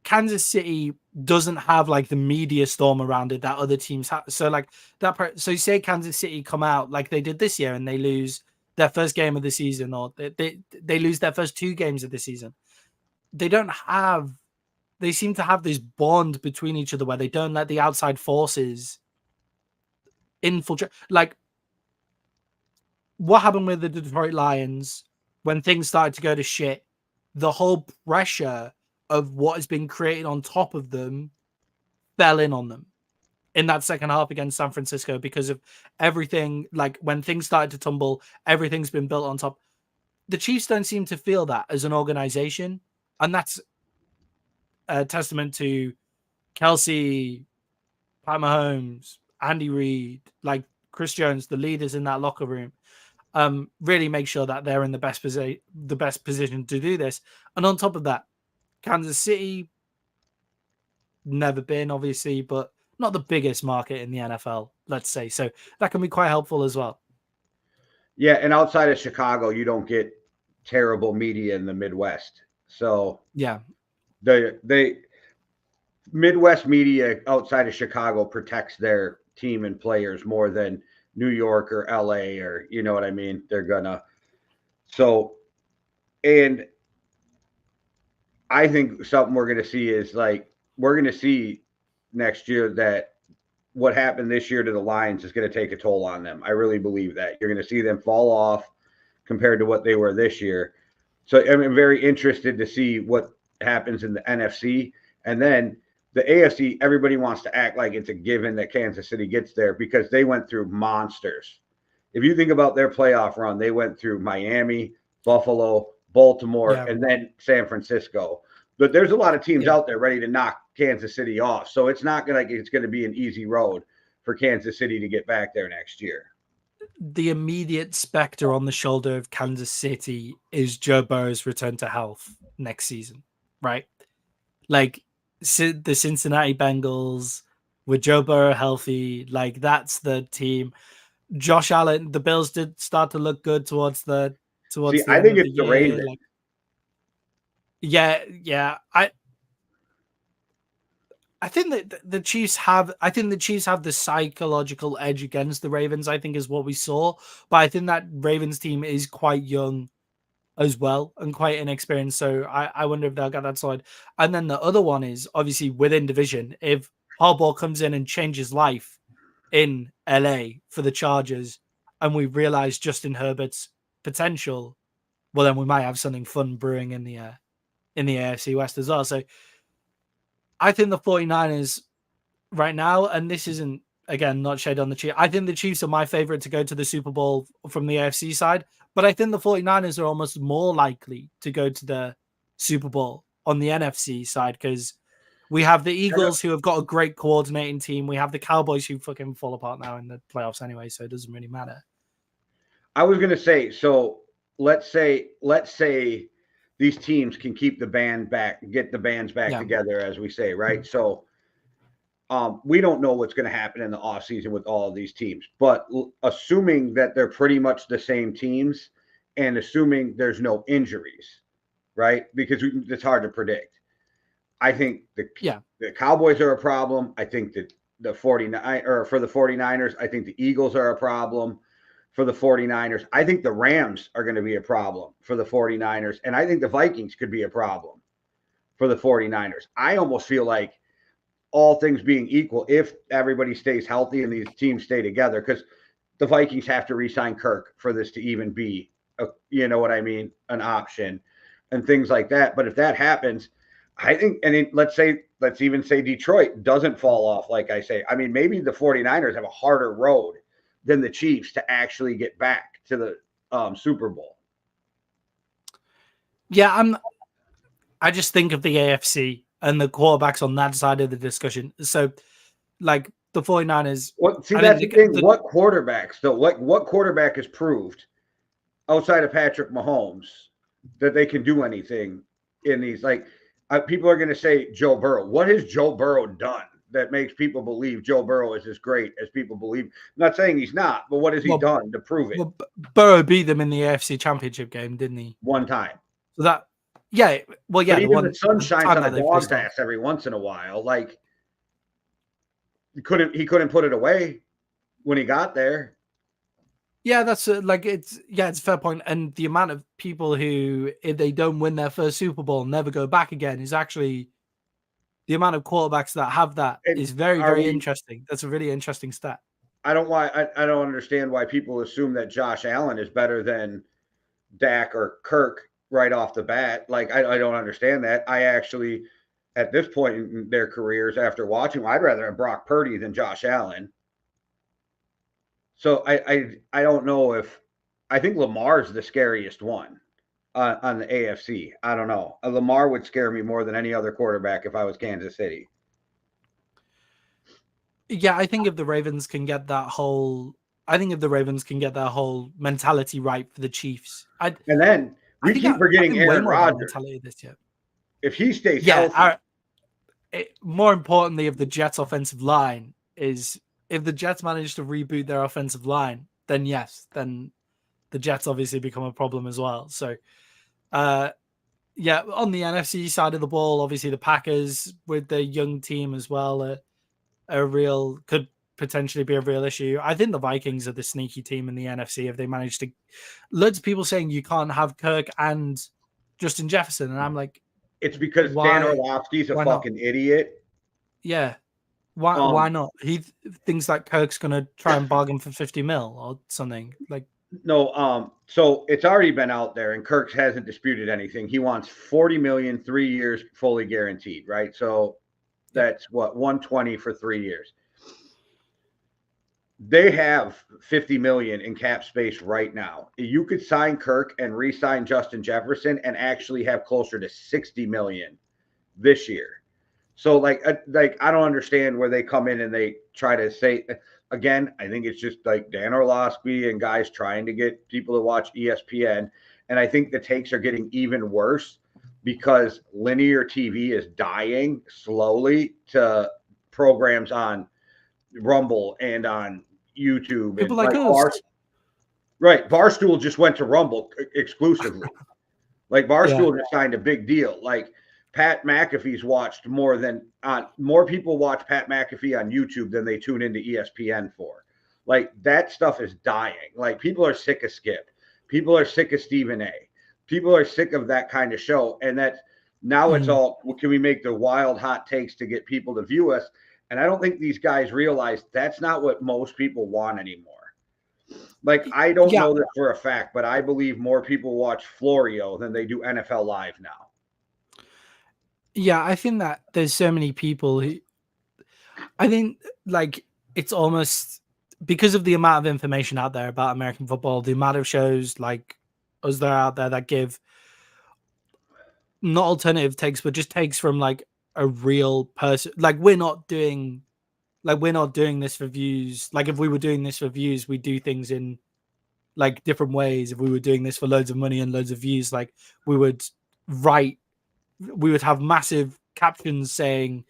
Kansas City doesn't have like the media storm around it that other teams have. So like so say Kansas City come out like they did this year and they lose their first game of the season, or they lose their first 2 games of the season. They seem to have this bond between each other where they don't let the outside forces infiltrate. Like what happened with the Detroit Lions when things started to go to shit, the whole pressure of what has been created on top of them fell in on them in that second half against San Francisco, because of everything. Like when things started to tumble, everything's been built on top. The Chiefs don't seem to feel that as an organization, and that's a testament to Kelsey, Pat Mahomes, Andy Reid, like Chris Jones, the leaders in that locker room. Really make sure that they're in the best position to do this. And on top of that, Kansas City, never been, obviously, but not the biggest market in the NFL, let's say. So that can be quite helpful as well. Yeah, and outside of Chicago, you don't get terrible media in the Midwest. So yeah, the Midwest media outside of Chicago protects their team and players more than New York or LA, or you know what I mean? They're gonna. So, and I think something we're going to see is like, we're going to see next year that what happened this year to the Lions is going to take a toll on them. I really believe that. You're going to see them fall off compared to what they were this year. So I'm very interested to see what happens in the NFC. And then the AFC, everybody wants to act like it's a given that Kansas City gets there because they went through monsters. If you think about their playoff run, they went through Miami, Buffalo, Baltimore, and then San Francisco. But there's a lot of teams out there ready to knock Kansas City off. So it's not like it's going to be an easy road for Kansas City to get back there next year. The immediate specter on the shoulder of Kansas City is Joe Burrow's return to health next season, right? Like the Cincinnati Bengals with Joe Burrow healthy, like that's the team. Josh Allen, the Bills did start to look good towards the I end think of it's the the year. Ravens. Like, yeah. I think that the Chiefs have the psychological edge against the Ravens, I think is what we saw. But I think that Ravens team is quite young as well and quite inexperienced. So I wonder if they'll get that side. And then the other one is obviously within division. If Harbaugh comes in and changes life in LA for the Chargers, and we realize Justin Herbert's potential, well, then we might have something fun brewing in the AFC West as well. So I think the 49ers right now, and this isn't, again, not shade on the Chiefs. I think the Chiefs are my favorite to go to the Super Bowl from the AFC side, but I think the 49ers are almost more likely to go to the Super Bowl on the NFC side, because we have the Eagles who have got a great coordinating team. We have the Cowboys who fucking fall apart now in the playoffs anyway, so it doesn't really matter. I was going to say, so let's say these teams can keep the band back, get the bands back together, as we say, right? So we don't know what's going to happen in the offseason with all of these teams, but assuming that they're pretty much the same teams and assuming there's no injuries, right? Because it's hard to predict. I think the Cowboys are a problem. I think that for the 49ers, I think the Eagles are a problem for the 49ers. I think the Rams are going to be a problem for the 49ers. And I think the Vikings could be a problem for the 49ers. I almost feel like, all things being equal, if everybody stays healthy and these teams stay together, because the Vikings have to re-sign Kirk for this to even be, you know what I mean, an option and things like that. But if that happens, I think, and let's even say Detroit doesn't fall off, like I say. I mean, maybe the 49ers have a harder road than the Chiefs to actually get back to the Super Bowl. Yeah, I just think of the AFC and the quarterbacks on that side of the discussion. So, like the 49ers. That's the thing. What quarterbacks, though? What quarterback has proved outside of Patrick Mahomes that they can do anything in these? Like, people are going to say Joe Burrow. What has Joe Burrow done that makes people believe Joe Burrow is as great as people believe? I'm not saying he's not, but what has he done to prove it? Well, Burrow beat them in the AFC Championship game, didn't he? One time. So that, yeah. Well, yeah. But even the sun shines on a dog's ass every once in a while. Like, he couldn't put it away when he got there. Yeah, that's it's a fair point. And the amount of people who, if they don't win their first Super Bowl, never go back again is actually the amount of quarterbacks that have that is very, very interesting. That's a really interesting stat. I don't understand why people assume that Josh Allen is better than Dak or Kirk right off the bat. Like, I don't understand that. I actually, at this point in their careers, after watching, I'd rather have Brock Purdy than Josh Allen. So I don't know if I think Lamar's the scariest one on the AFC. I don't know. Lamar would scare me more than any other quarterback if I was Kansas City. Yeah, I think if the Ravens can get that whole mentality right for the Chiefs, and then we keep forgetting Aaron Rodgers. If he stays healthy, more importantly, if the Jets' offensive line is. If the Jets manage to reboot their offensive line, then yes, then the Jets obviously become a problem as well. So, on the NFC side of the ball, obviously the Packers with their young team as well could potentially be a real issue. I think the Vikings are the sneaky team in the NFC if they manage to. Loads of people saying you can't have Kirk and Justin Jefferson, and I'm like, it's because Dan Orlovsky's a fucking idiot. Yeah. Why not? He thinks that Kirk's gonna try and bargain for $50 million or something. Like, no, so it's already been out there, and Kirk hasn't disputed anything. He wants $40 million, 3 years, fully guaranteed, right? So that's what, $120 for 3 years. They have $50 million in cap space right now. You could sign Kirk and re-sign Justin Jefferson and actually have closer to $60 million this year. So, like I don't understand where they come in and they try to say, again, I think it's just like Dan Orlovsky and guys trying to get people to watch ESPN. And I think the takes are getting even worse because linear TV is dying slowly to programs on Rumble and on YouTube. People and like us. Right. Barstool just went to Rumble exclusively. Like, Barstool just signed a big deal. Like, Pat McAfee's watched more people watch Pat McAfee on YouTube than they tune into ESPN for. Like, that stuff is dying. Like, people are sick of Skip. People are sick of Stephen A. People are sick of that kind of show. And that's now it's all, can we make the wild hot takes to get people to view us? And I don't think these guys realize that's not what most people want anymore. Like, I don't know this for a fact, but I believe more people watch Florio than they do NFL Live now. Yeah, I think that there's so many people who, I think, like, it's almost because of the amount of information out there about American football, the amount of shows like us that are out there that give not alternative takes, but just takes from like a real person. Like, we're not doing this for views. Like, if we were doing this for views, we do things in like different ways. If we were doing this for loads of money and loads of views, like, we would have massive captions saying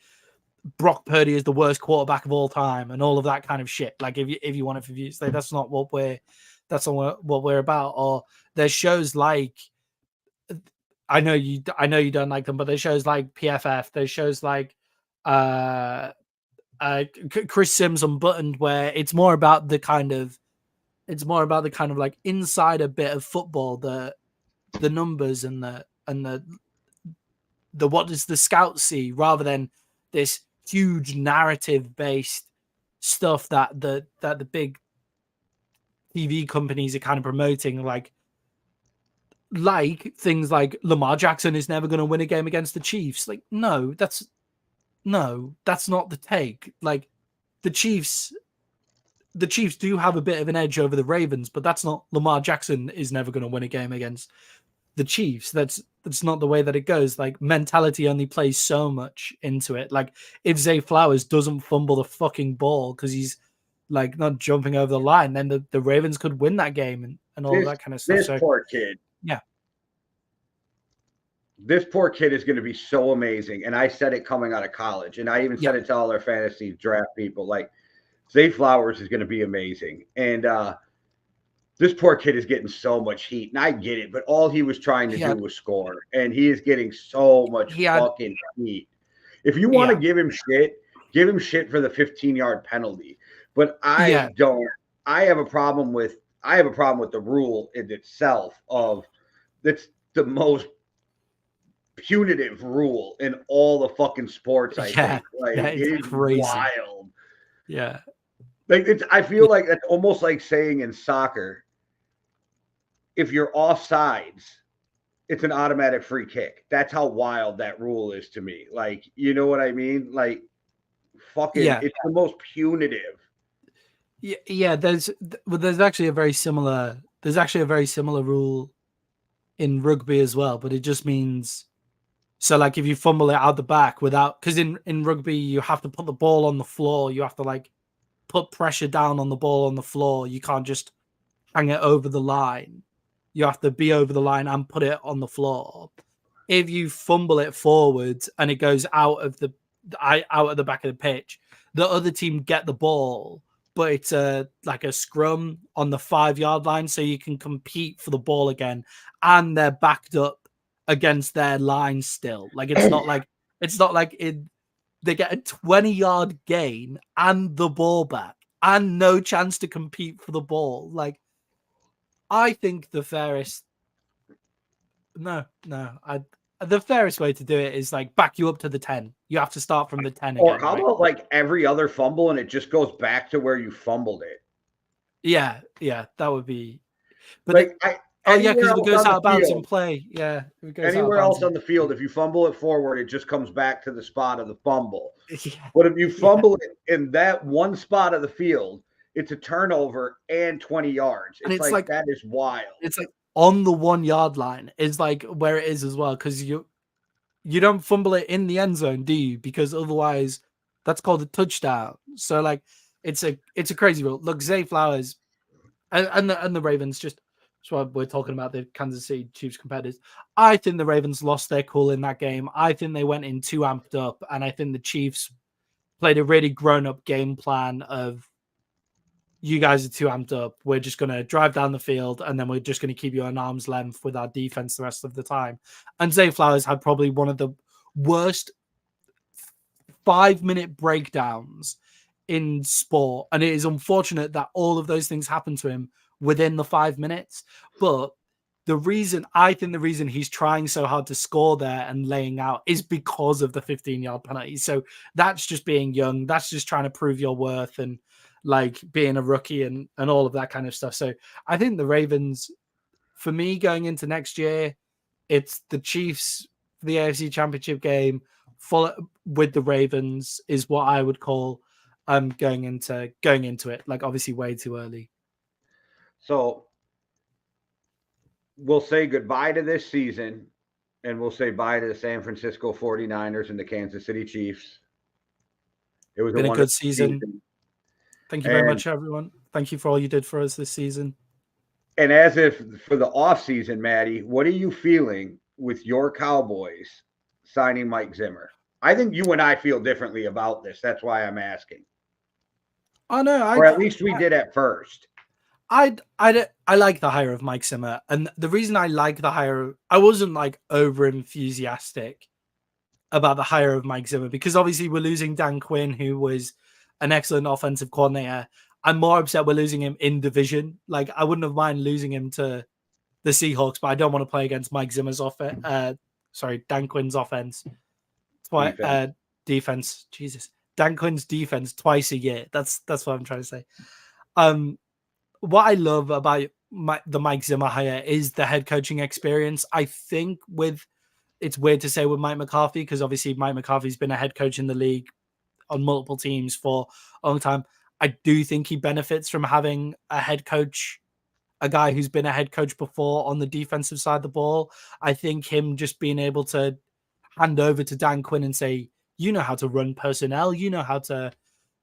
Brock Purdy is the worst quarterback of all time and all of that kind of shit. Like, if you want it for views, like, that's not what we're about. Or there's shows like, I know you don't like them, but there's shows like PFF. There's shows like Chris Sims Unbuttoned, where it's more about the kind of like insider bit of football, the numbers and the what does the scout see, rather than this huge narrative based stuff that the big TV companies are kind of promoting, like things like Lamar Jackson is never going to win a game against the Chiefs. Like, no, that's not the take. Like, the Chiefs do have a bit of an edge over the Ravens, but that's not Lamar Jackson is never going to win a game against the Chiefs. That's the way that it goes. Like, mentality only plays so much into it. Like, if Zay Flowers doesn't fumble the fucking ball because he's like not jumping over the line, then the Ravens could win that game and all that kind of stuff. This poor kid. Yeah. This poor kid is going to be so amazing. And I said it coming out of college. And I even said it to all our fantasy draft people. Like, Zay Flowers is going to be amazing. And this poor kid is getting so much heat. And I get it. But all he was trying to do was score. And he is getting so much fucking heat. If you want to give him shit for the 15-yard penalty. But I don't. I have a problem with the rule in itself of that's the most punitive rule in all the fucking sports. I think like it's crazy. Wild. Yeah, like I feel like it's almost like saying in soccer, if you're offsides, it's an automatic free kick. That's how wild that rule is to me. Like, you know what I mean? Like, fucking, it's the most punitive. Yeah. There's actually a very similar rule in rugby as well, but it just means. So, like, if you fumble it out the back because in rugby, you have to put the ball on the floor. You have to, like, put pressure down on the ball on the floor. You can't just hang it over the line. You have to be over the line and put it on the floor. If you fumble it forwards and it goes out of the back of the pitch, the other team get the ball, but it's like a scrum on the 5-yard line, so you can compete for the ball again, and they're backed up against their line still. Like, it's not like they get a 20-yard gain and the ball back and no chance to compete for the ball. Like, I think the fairest way to do it is, like, back you up to the 10. You have to start from the 10 or how about like every other fumble and it just goes back to where you fumbled it? Yeah, that would be. But like because if it goes out of bounds in play, anywhere else on the field, if you fumble it forward, it just comes back to the spot of the fumble. But if you fumble it in that one spot of the field, it's a turnover and 20 yards. It's like that is wild. It's like on the 1-yard line is like where it is as well, because you don't fumble it in the end zone, do you? Because otherwise, that's called a touchdown. So, like, it's a crazy rule. Look, Zay Flowers and the Ravens just. That's why we're talking about the Kansas City Chiefs competitors. I think the Ravens lost their cool in that game. I think they went in too amped up, and I think the Chiefs played a really grown-up game plan of, you guys are too amped up. We're just going to drive down the field, and then we're just going to keep you at arm's length with our defense the rest of the time. And Zay Flowers had probably one of the worst 5-minute breakdowns in sport, and it is unfortunate that all of those things happened to him within the 5 minutes. But I think the reason he's trying so hard to score there and laying out is because of the 15-yard penalty. So that's just being young. That's just trying to prove your worth and, like, being a rookie and all of that kind of stuff. So I think the Ravens, for me, going into next year, it's the Chiefs for the AFC Championship game, with the Ravens is what I would call going into it. Like, obviously way too early. So we'll say goodbye to this season, and we'll say bye to the San Francisco 49ers and the Kansas City Chiefs. It was been a good season. Thank you very much, everyone. Thank you for all you did for us this season. And as if for the offseason, Maddie, what are you feeling with your Cowboys signing Mike Zimmer? I think you and I feel differently about this. That's why I'm asking. Oh, no. Or at least we did at first. I like the hire of Mike Zimmer, and the reason I like the hire, I wasn't like over enthusiastic about the hire of Mike Zimmer, because obviously we're losing Dan Quinn, who was an excellent offensive coordinator. I'm more upset we're losing him in division. Like, I wouldn't have mind losing him to the Seahawks, but I don't want to play against Mike Zimmer's Dan Quinn's offense. Defense. Jesus. Dan Quinn's defense twice a year. That's what I'm trying to say. What I love about the Mike Zimmer hire is the head coaching experience. I think it's weird to say with Mike McCarthy, because obviously Mike McCarthy's been a head coach in the league on multiple teams for a long time. I do think he benefits from having a head coach a guy who's been a head coach before on the defensive side of the ball. I think him just being able to hand over to Dan Quinn and say, you know how to run personnel, you know how to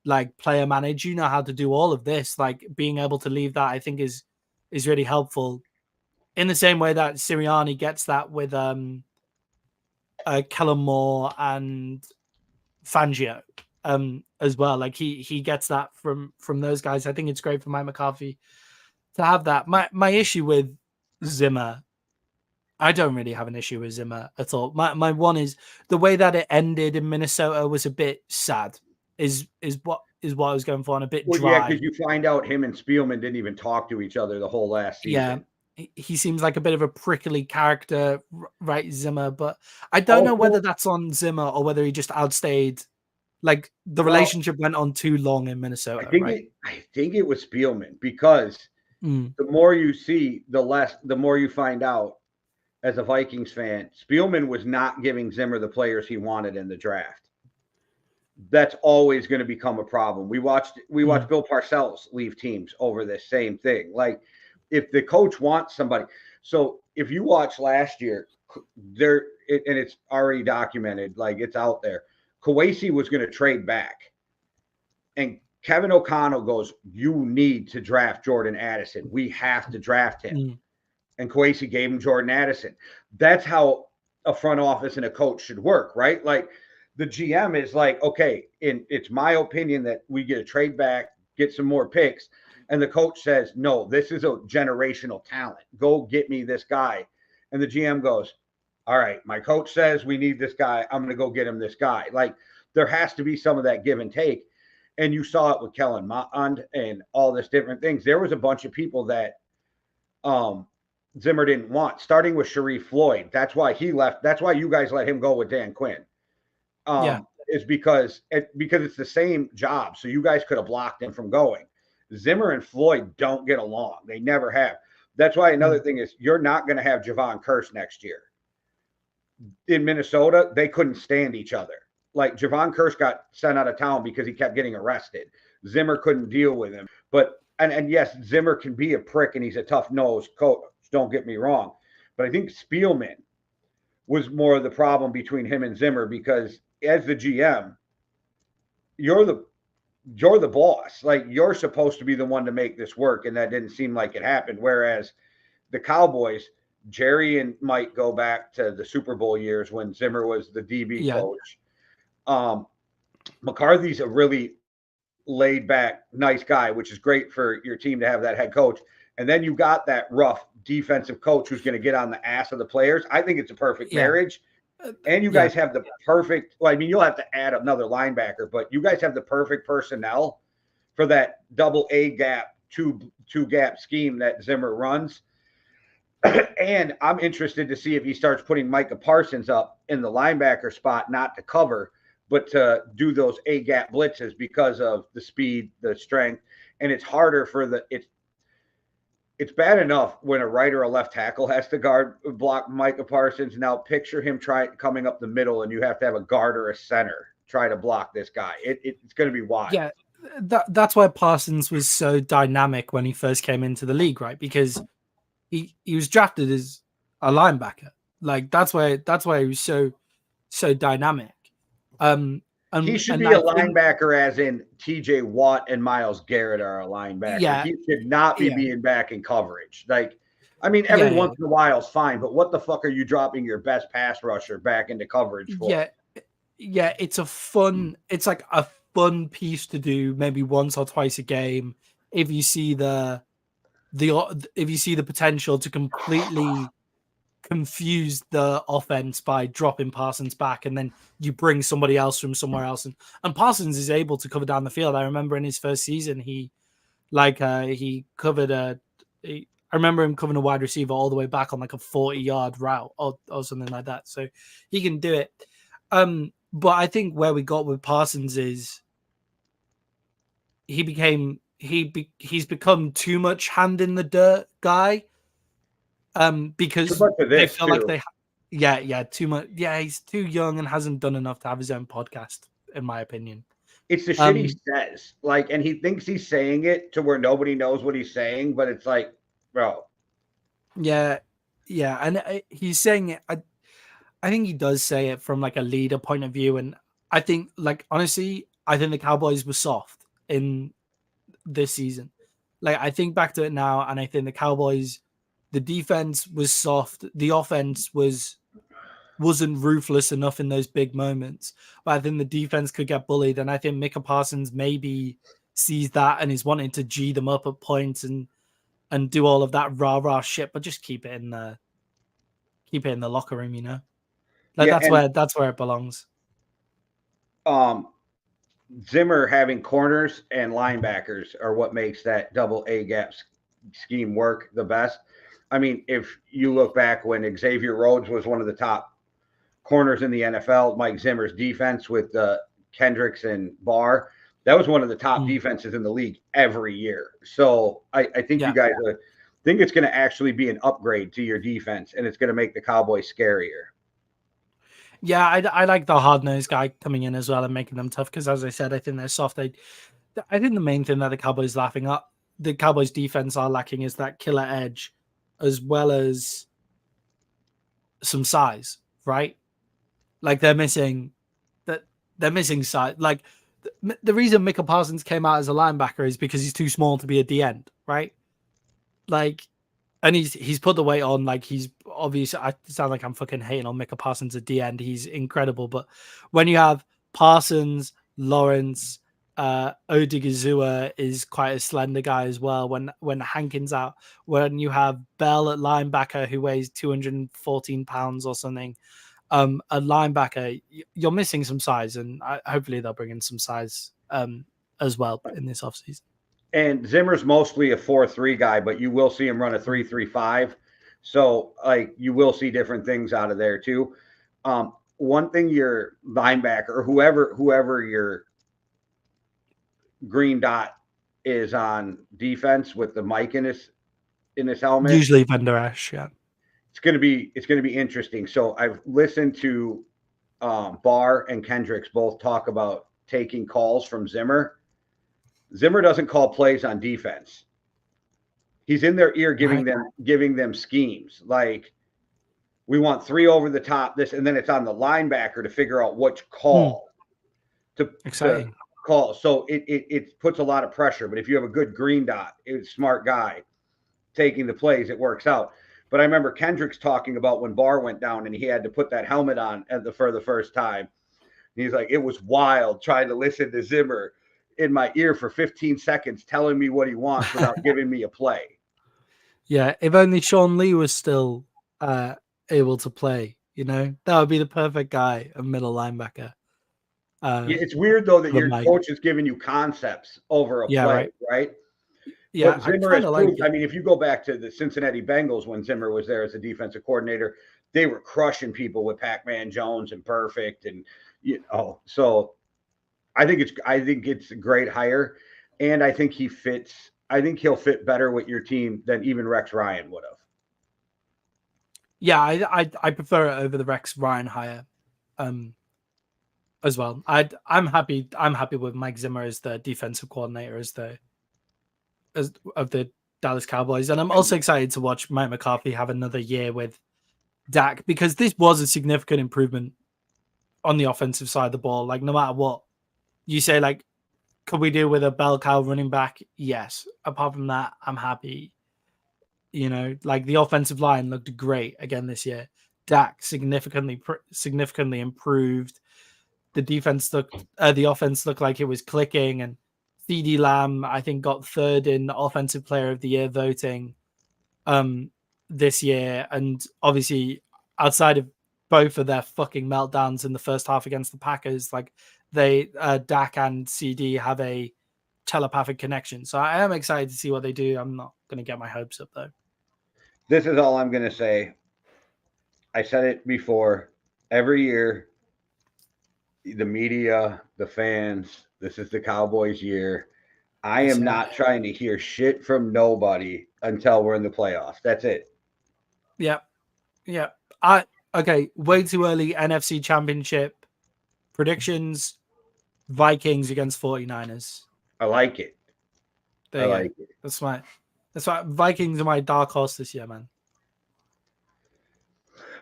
like player manage, you know how to do all of this. Like being able to leave that, I think is really helpful. In the same way that Sirianni gets that with Kellen Moore and Fangio as well. Like he gets that from those guys. I think it's great for Mike McCarthy to have that. My issue with Zimmer, I don't really have an issue with Zimmer at all. My one is the way that it ended in Minnesota was a bit sad. Is what I was going for, and a bit dry. Yeah, because you find out him and Spielman didn't even talk to each other the whole last season. Yeah, he seems like a bit of a prickly character, right, Zimmer? But I don't know whether that's on Zimmer or whether he just outstayed. Like the relationship went on too long in Minnesota. I think it was Spielman, because the more you see, the more you find out as a Vikings fan. Spielman was not giving Zimmer the players he wanted in the draft. That's always going to become a problem. We watched Bill Parcells leave teams over this same thing. Like if the coach wants somebody, so if you watch last year, and it's already documented, like it's out there. Kawasi was going to trade back, and Kevin O'Connell goes, "You need to draft Jordan Addison. We have to draft him." And Kawasi gave him Jordan Addison. That's how a front office and a coach should work, right? Like the GM is like, okay, it's my opinion that we get a trade back, get some more picks. And the coach says, no, this is a generational talent. Go get me this guy. And the GM goes, all right, my coach says we need this guy. I'm going to go get him this guy. Like there has to be some of that give and take. And you saw it with Kellen Mond and all this different things. There was a bunch of people that Zimmer didn't want, starting with Sharif Floyd. That's why he left. That's why you guys let him go with Dan Quinn. Is because it's the same job. So you guys could have blocked him from going. Zimmer and Floyd don't get along. They never have. That's why another thing is you're not going to have Javon Curse next year. In Minnesota, they couldn't stand each other. Like Javon Curse got sent out of town because he kept getting arrested. Zimmer couldn't deal with him. But and yes, Zimmer can be a prick and he's a tough-nosed coach. Don't get me wrong. But I think Spielman was more of the problem between him and Zimmer, because as the GM, you're the boss. Like you're supposed to be the one to make this work, and that didn't seem like it happened. Whereas the Cowboys, Jerry and Mike go back to the Super Bowl years when Zimmer was the DB coach. McCarthy's a really laid back, nice guy, which is great for your team to have that head coach. And then you got that rough defensive coach who's going to get on the ass of the players. I think it's a perfect marriage. And you guys have the perfect, well, I mean, you'll have to add another linebacker, but you guys have the perfect personnel for that double A gap, two gap scheme that Zimmer runs. And I'm interested to see if he starts putting Micah Parsons up in the linebacker spot, not to cover, but to do those A gap blitzes because of the speed, the strength. And it's harder for it's bad enough when a right or a left tackle has to block Micah Parsons. Now picture him coming up the middle, and you have to have a guard or a center try to block this guy. It's going to be wild. Yeah, that's why Parsons was so dynamic when he first came into the league, right? Because he was drafted as a linebacker. Like that's why he was so dynamic. He should be a linebacker, as in TJ Watt and Myles Garrett are a linebacker. Yeah, he should not be being back in coverage. Like, I mean, every once in a while is fine, but what the fuck are you dropping your best pass rusher back into coverage for? Yeah, it's like a fun piece to do maybe once or twice a game if you see the potential to completely confuse the offense by dropping Parsons back, and then you bring somebody else from somewhere else, and Parsons is able to cover down the field. I remember in his first season he covered I remember him covering a wide receiver all the way back on like a 40-yard route or something like that, so he can do it. But I think where we got with Parsons is he's become too much hand in the dirt guy. Because they feel like too much. Yeah, he's too young and hasn't done enough to have his own podcast, in my opinion. It's the shit he says, like, and he thinks he's saying it to where nobody knows what he's saying, but it's like bro. Yeah, yeah, and he's saying it. I think he does say it from like a leader point of view, and I think, like, honestly, I think the Cowboys were soft in this season. Like, I think back to it now, and I think the Cowboys, the defense was soft, the offense wasn't ruthless enough in those big moments. But I think the defense could get bullied, and I think Micah Parsons maybe sees that and is wanting to G them up at points and do all of that rah shit, but just keep it in the locker room, you know. Like, Yeah, that's where it belongs. Zimmer having corners and linebackers are what makes that double A gap scheme work the best. I mean, if you look back when Xavier Rhodes was one of the top corners in the NFL, Mike Zimmer's defense with Kendricks and Barr, that was one of the top defenses in the league every year. So I think you guys think it's going to actually be an upgrade to your defense, and it's going to make the Cowboys scarier. Yeah, I like the hard-nosed guy coming in as well and making them tough because, as I said, I think they're soft. I think the main thing that the Cowboys the Cowboys defense are lacking is that killer edge, as well as some size, right? Like, they're missing size. Like, the reason Micah Parsons came out as a linebacker is because he's too small to be a D end, right? Like, and he's put the weight on. Like, he's obviously, I sound like I'm fucking hating on Micah Parsons at D end. He's incredible. But when you have Parsons, Lawrence, Odigizua is quite a slender guy as well. When Hankins out, when you have Bell at linebacker who weighs 214 pounds or something, a linebacker, you're missing some size, and hopefully they'll bring in some size as well in this offseason. And Zimmer's mostly a 4-3 guy, but you will see him run a 3-3-5. So, like, you will see different things out of there too. One thing your linebacker or whoever your green dot is on defense with the mic in his helmet. Usually Van Der Esch, yeah. It's gonna be interesting. So I've listened to Barr and Kendricks both talk about taking calls from Zimmer. Zimmer doesn't call plays on defense. He's in their ear giving them schemes. Like, we want 3 over the top, this, and then it's on the linebacker to figure out which call to call. So it puts a lot of pressure. But if you have a good green dot, it's a smart guy taking the plays, it works out. But I remember Kendricks talking about when Barr went down and he had to put that helmet on for the first time. He's like, it was wild trying to listen to Zimmer in my ear for 15 seconds telling me what he wants without giving me a play. Yeah, if only Sean Lee was still able to play, you know, that would be the perfect guy, a middle linebacker. Yeah, it's weird though that your coach is giving you concepts over a play, right? Yeah, but Zimmer has proved. I mean, if you go back to the Cincinnati Bengals when Zimmer was there as a defensive coordinator, they were crushing people with Pac-Man Jones and Perfect, and so I think it's a great hire, and I think he fits. I think he'll fit better with your team than even Rex Ryan would have. Yeah, I prefer it over the Rex Ryan hire, as well. I'm happy with Mike Zimmer as the defensive coordinator of the Dallas Cowboys, and I'm also excited to watch Mike McCarthy have another year with Dak, because this was a significant improvement on the offensive side of the ball. Like, no matter what you say, like, could we do with a bell cow running back? Yes. Apart from that, I'm happy. You know, like, the offensive line looked great again this year. Dak significantly improved. The offense looked like it was clicking, and CeeDee Lamb, I think, got 3rd in Offensive Player of the Year voting this year. And obviously, outside of both of their fucking meltdowns in the first half against the Packers, like, Dak and CD have a telepathic connection. So I am excited to see what they do. I'm not going to get my hopes up, though. This is all I'm going to say. I said it before. Every year, the media, the fans, this is the Cowboys' year. I am not trying to hear shit from nobody until we're in the playoffs. That's it. Yeah. Okay, way too early. NFC Championship predictions. Vikings against 49ers. I like it. I like it. That's smart. That's why Vikings are my dark horse this year, man.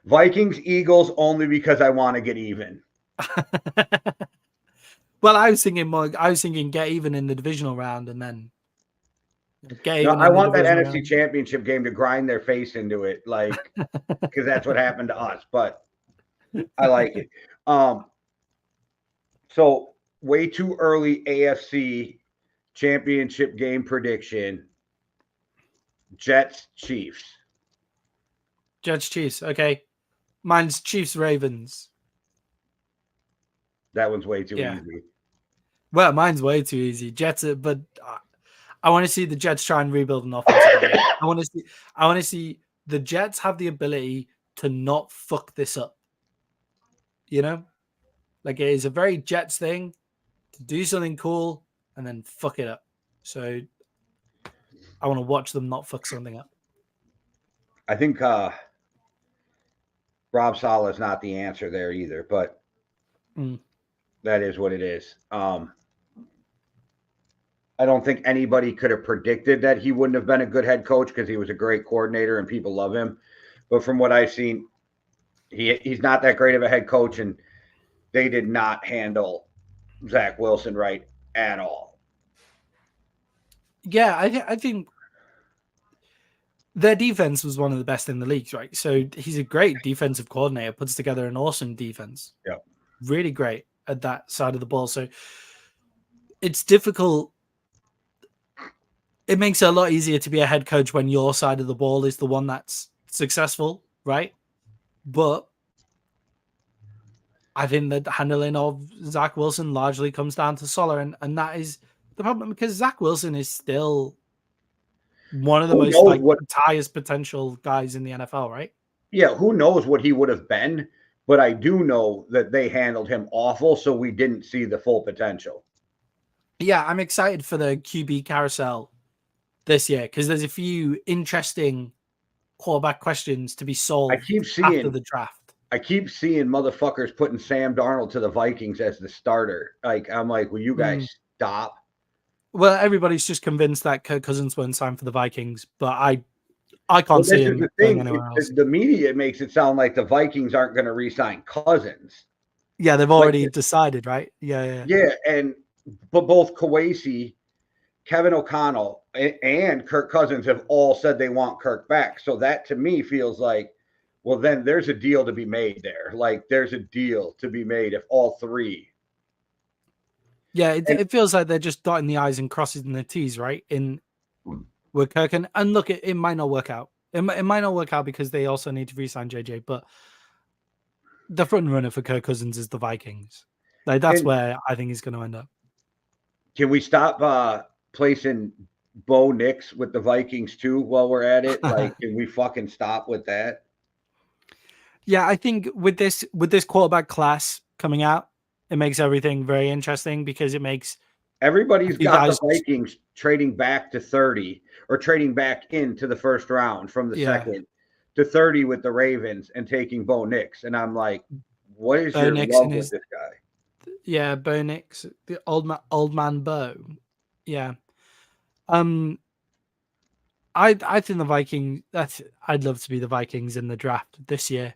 Vikings, Eagles, only because I want to get even. Well, I was thinking get even in the divisional round and then get even. I want that NFC Championship game to grind their face into it, like, because that's what happened to us. But I like it. So way too early AFC Championship game prediction. Jets, Chiefs. Jets, Chiefs. Okay, mine's Chiefs, Ravens. That one's way too easy. Well, mine's way too easy. Jets, but I want to see the Jets try and rebuild an offensive line. I want to see the Jets have the ability to not fuck this up. You know, like it is a very Jets thing to do something cool and then fuck it up. So I want to watch them not fuck something up. I think Rob Saleh is not the answer there either, but that is what it is. I don't think anybody could have predicted that he wouldn't have been a good head coach because he was a great coordinator and people love him. But from what I've seen, he's not that great of a head coach, and they did not handle Zach Wilson right at all. Yeah, I think their defense was one of the best in the league, right? So he's a great defensive coordinator, puts together an awesome defense. Yeah, really great at that side of the ball. So it's difficult. It makes it a lot easier to be a head coach when your side of the ball is the one that's successful, right? But I think that the handling of Zach Wilson largely comes down to Saleh, and that is the problem because Zach Wilson is still one of the most highest potential guys in the NFL, right? Yeah, who knows what he would have been, but I do know that they handled him awful, so we didn't see the full potential. Yeah, I'm excited for the QB carousel this year because there's a few interesting quarterback questions to be solved after the draft. I keep seeing motherfuckers putting Sam Darnold to the Vikings as the starter. Like, I'm like, will you guys stop? Well, everybody's just convinced that Kirk Cousins won't sign for the Vikings, but I can't see him going anywhere else. The media makes it sound like the Vikings aren't going to re-sign Cousins. Yeah, they've already decided, right? Yeah. But both Kawasi, Kevin O'Connell, and Kirk Cousins have all said they want Kirk back. So that to me feels like, well, then there's a deal to be made there. Like there's a deal to be made if all three. Yeah, it feels like they're just dotting the I's and crossing the T's, right? With Kirk. And look, it might not work out. It might not work out because they also need to re-sign JJ, but the front runner for Kirk Cousins is the Vikings. Like that's where I think he's going to end up. Can we stop placing Bo Nix with the Vikings too while we're at it? Like, can we fucking stop with that? Yeah, I think with this quarterback class coming out, it makes everything very interesting because it makes everybody's got the Vikings trading back to 30 or trading back into the first round from the second to 30 with the Ravens and taking Bo Nix. And I'm like, what is your love with this guy? Yeah, Bo Nix, the old man Bo. Yeah. I think the Vikings. I'd love to be the Vikings in the draft this year.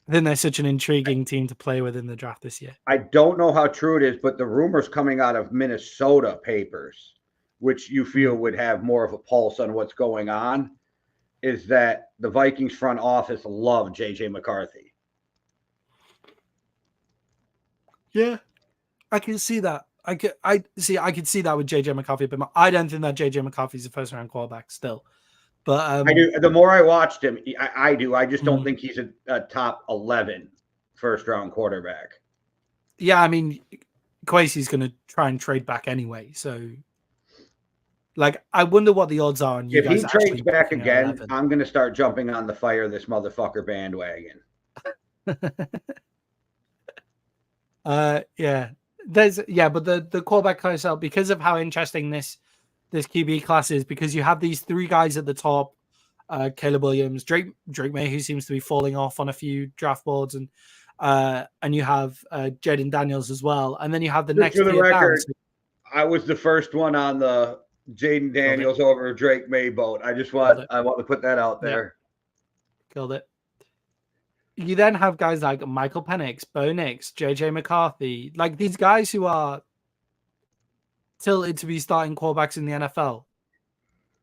I think they're such an intriguing team to play with in the draft this year. I don't know how true it is, but the rumors coming out of Minnesota papers, which you feel would have more of a pulse on what's going on, is that the Vikings front office love JJ McCarthy. Yeah, I can see that. I could see that with JJ McCarthy, but I don't think that JJ McCarthy's a first round quarterback still. But I do. The more I watched him, I do. I just don't think he's a top 11 first round quarterback. Yeah, I mean, Kwesi's going to try and trade back anyway. So, like, I wonder what the odds are on you guys. If he trades back again, I'm going to start jumping on the fire this motherfucker bandwagon. Yeah. But the quarterback carousel, because of how interesting this QB class is, because you have these three guys at the top, Caleb Williams, Drake May, who seems to be falling off on a few draft boards, and you have Jaden Daniels as well, and then you have the next. For the record, I was the first one on the Jaden Daniels over Drake May boat. I want to put that out there. Yep. Killed it. You then have guys like Michael Penix, Bo Nix, JJ McCarthy, like these guys who are tilted to be starting quarterbacks in the NFL,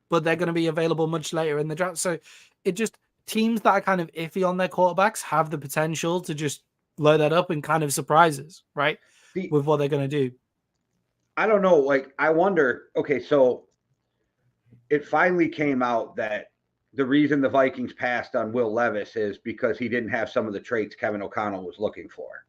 but they're going to be available much later in the draft. So it just teams that are kind of iffy on their quarterbacks have the potential to just blow that up and kind of surprise us, right? With what they're going to do. I don't know. Like, I wonder, okay, so it finally came out that the reason the Vikings passed on Will Levis is because he didn't have some of the traits Kevin O'Connell was looking for.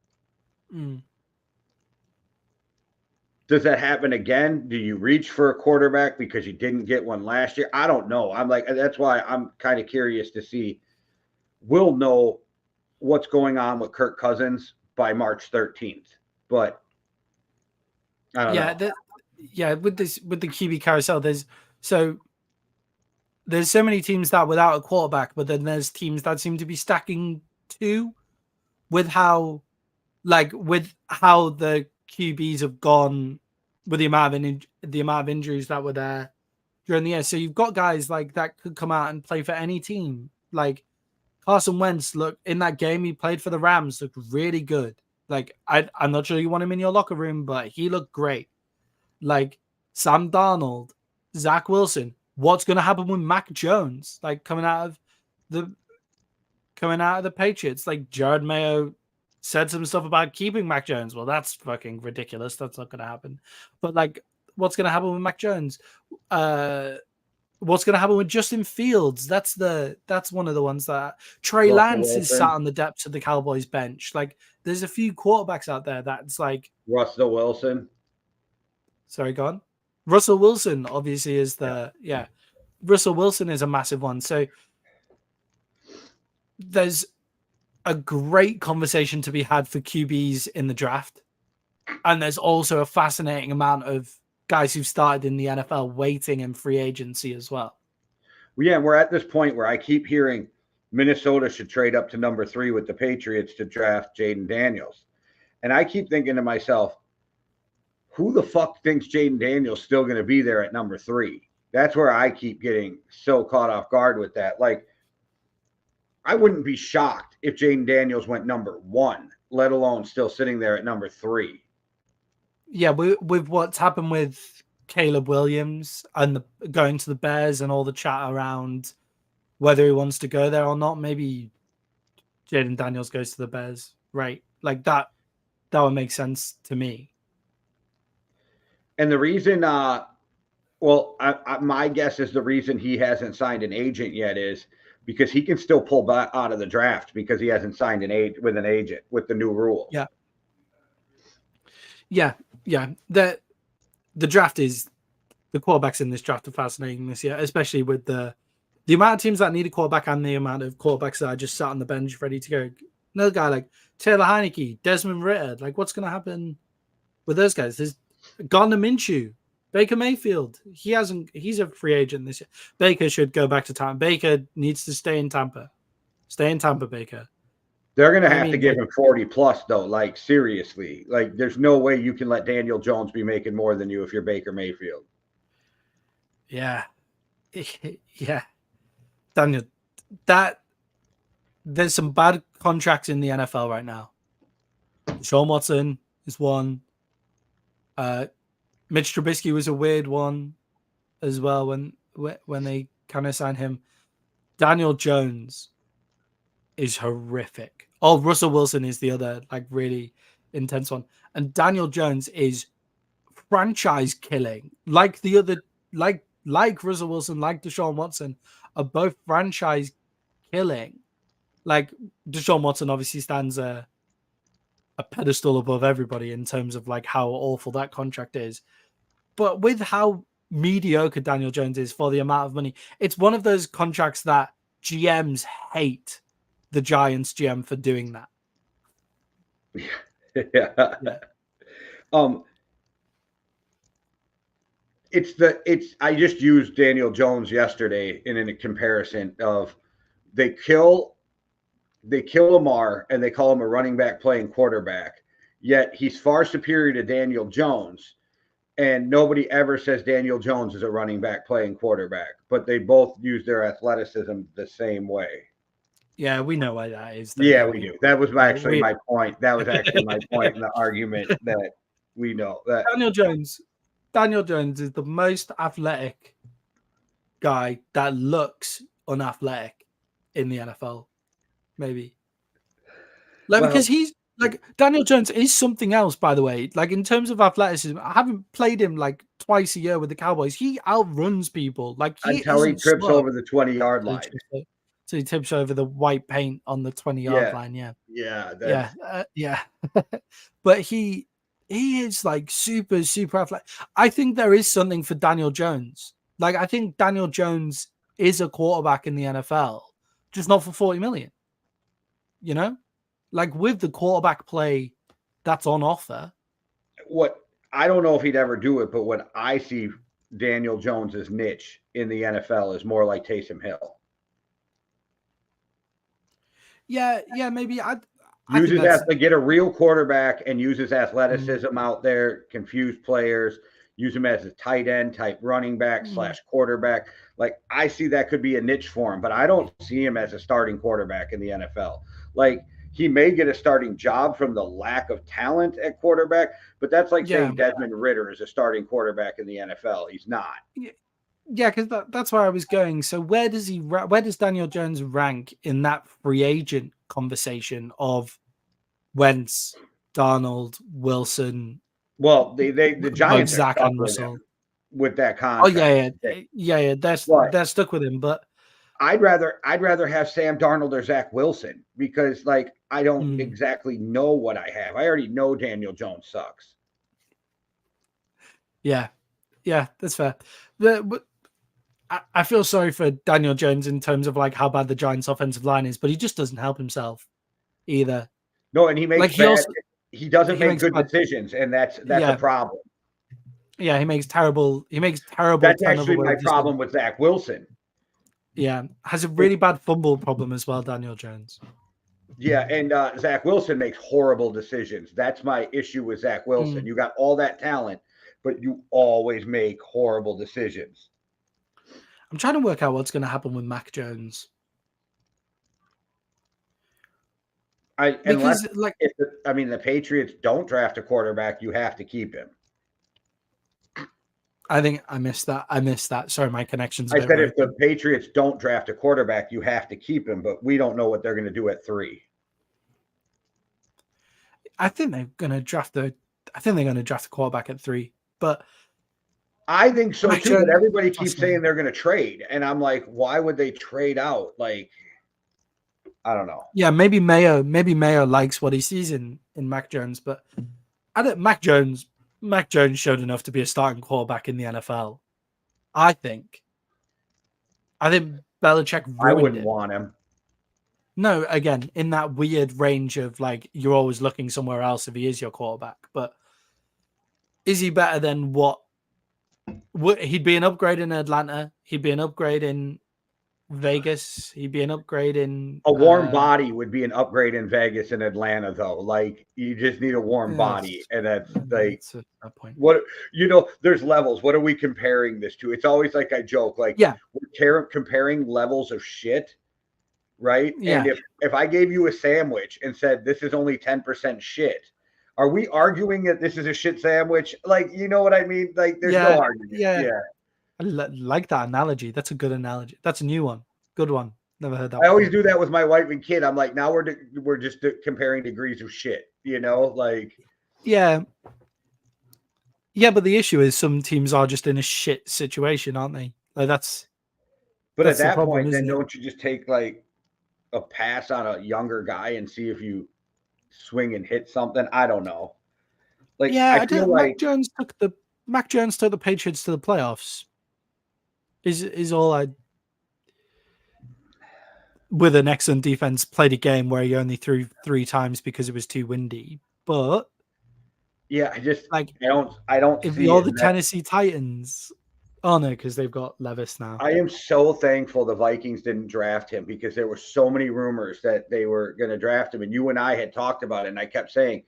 Does that happen again? Do you reach for a quarterback because you didn't get one last year? I don't know. That's why I'm kind of curious to see. We'll know what's going on with Kirk Cousins by March 13th, but I don't know. With the QB carousel, there's so many teams that without a quarterback, but then there's teams that seem to be stacking two with how the QBs have gone with the amount of injuries that were there during the year. So you've got guys like that could come out and play for any team. Like Carson Wentz, look, in that game he played for the Rams, looked really good. Like I'm not sure you want him in your locker room, but he looked great. Like Sam Darnold, Zach Wilson. What's going to happen with Mac Jones? Like coming out of the Patriots, like Jared Mayo said some stuff about keeping Mac Jones. Well, that's fucking ridiculous. That's not going to happen. But like, what's going to happen with Mac Jones? What's going to happen with Justin Fields? That's one of the ones that Trey Lance is sat on the depths of the Cowboys bench. Like, there's a few quarterbacks out there that's like Russell Wilson. Sorry, go on. Russell Wilson obviously is Russell Wilson is a massive one. So there's a great conversation to be had for QBs in the draft. And there's also a fascinating amount of guys who've started in the NFL waiting in free agency as well. Well, yeah, we're at this point where I keep hearing Minnesota should trade up to number 3 with the Patriots to draft Jaden Daniels. And I keep thinking to myself, who the fuck thinks Jaden Daniels still going to be there at number 3? That's where I keep getting so caught off guard with that. Like, I wouldn't be shocked if Jaden Daniels went number 1, let alone still sitting there at number 3. Yeah, with what's happened with Caleb Williams and going to the Bears and all the chat around whether he wants to go there or not, maybe Jaden Daniels goes to the Bears, right? Like that would make sense to me. And the reason, my guess is the reason he hasn't signed an agent yet is because he can still pull back out of the draft because he hasn't signed with an agent with the new rules. Yeah. The draft is the quarterbacks in this draft are fascinating this year, especially with the amount of teams that need a quarterback and the amount of quarterbacks that are just sat on the bench ready to go. Another guy like Taylor Heineke, Desmond Ritter, like what's going to happen with those guys? There's Gardner Minshew, Baker Mayfield. He's a free agent this year. Baker should go back to Tampa. Baker needs to stay in Tampa. Stay in Tampa, Baker. They're going to have to give him 40 plus though. Like seriously, like there's no way you can let Daniel Jones be making more than you if you're Baker Mayfield. Yeah. Daniel, there's some bad contracts in the NFL right now. Sean Watson is one. Mitch Trubisky was a weird one as well when they kind of signed him. Daniel Jones is horrific. Oh, Russell Wilson is the other like really intense one. And Daniel Jones is franchise killing. Like the other, like Russell Wilson, like Deshaun Watson are both franchise killing. Like Deshaun Watson obviously stands a pedestal above everybody in terms of like how awful that contract is. But with how mediocre Daniel Jones is for the amount of money, it's one of those contracts that GMs hate the Giants GM for doing that. Yeah. I just used Daniel Jones yesterday in a comparison of they kill Lamar and they call him a running back playing quarterback, yet he's far superior to Daniel Jones. And nobody ever says Daniel Jones is a running back playing quarterback, but they both use their athleticism the same way. Yeah, we know why that is. Though, yeah, we do. That was actually we... my point. That was actually my point in the argument that we know that Daniel Jones is the most athletic guy that looks unathletic in the NFL. Maybe. Because he's like Daniel Jones is something else, by the way. Like in terms of athleticism, I haven't played him like twice a year with the Cowboys. He outruns people. Like until he trips over the 20-yard line. So he tips over the white paint on the 20-yard line. Yeah. But he is like super athletic. I think there is something for Daniel Jones. Like I think Daniel Jones is a quarterback in the NFL, just not for 40 million. You know? Like with the quarterback play that's on offer. What I don't know if he'd ever do it, but what I see Daniel Jones's niche in the NFL is more like Taysom Hill. Yeah, maybe uses that to get a real quarterback and uses athleticism out there, confuse players, use him as a tight end type running back / quarterback. Like I see that could be a niche for him, but I don't see him as a starting quarterback in the NFL. Like he may get a starting job from the lack of talent at quarterback, but that's like saying Desmond Ridder is a starting quarterback in the NFL. He's not. Yeah, because that's where I was going. So where does Daniel Jones rank in that free agent conversation of Wentz, Darnold, Wilson? Well, the Giants Zach and Russell with that contract. Oh yeah. They're stuck with him, but I'd rather have Sam Darnold or Zach Wilson because like I don't exactly know what I have. I already know Daniel Jones sucks. Yeah, that's fair. But I feel sorry for Daniel Jones in terms of like how bad the Giants' offensive line is, but he just doesn't help himself either. No, and he makes he doesn't make good decisions, and that's a problem. Yeah, he makes terrible. That's actually my problem with Zach Wilson. Yeah, has a really bad fumble problem as well, Daniel Jones. Yeah, and Zach Wilson makes horrible decisions. That's my issue with Zach Wilson. You got all that talent, but you always make horrible decisions. I'm trying to work out what's going to happen with Mac Jones. The Patriots don't draft a quarterback, you have to keep him. I think I missed that. Sorry, my connection's I said if the Patriots don't draft a quarterback, you have to keep him, but we don't know what they're going to do at 3. I think they're going to draft a quarterback at 3, but I think so too. But everybody keeps saying they're going to trade, and I'm like, why would they trade out? Like, I don't know. Yeah, maybe Mayo likes what he sees in Mac Jones, but I don't. Mac Jones showed enough to be a starting quarterback in the NFL. I think Belichick ruined I wouldn't want him. No, again, in that weird range of like you're always looking somewhere else if he is your quarterback. But is he better than what? He'd be an upgrade in Atlanta. He'd be an upgrade in Vegas. He'd be an upgrade in a warm body would be an upgrade in Vegas and Atlanta, though. Like you just need a warm body, and that's like a point. What there's levels. What are we comparing this to? It's always like I joke, like we're comparing levels of shit, right? Yeah. And if I gave you a sandwich and said this is only 10% shit, are we arguing that this is a shit sandwich? Like, you know what I mean? Like, there's no argument. Yeah. I like that analogy. That's a good analogy. That's a new one. Good one. Never heard that. I always do that with my wife and kid. I'm like, now we're just comparing degrees of shit, you know? Like, yeah, but the issue is some teams are just in a shit situation, aren't they? Like that's. But at that point, then don't you just take like a pass on a younger guy and see if you swing and hit something? I don't know. Like, I feel like Mac Jones took the Patriots to the playoffs. Is all I. With an excellent defense, played a game where he only threw 3 times because it was too windy. But yeah, I just like I don't. If you're the Tennessee Titans, oh no, because they've got Levis now. I am so thankful the Vikings didn't draft him because there were so many rumors that they were going to draft him, and you and I had talked about it, and I kept saying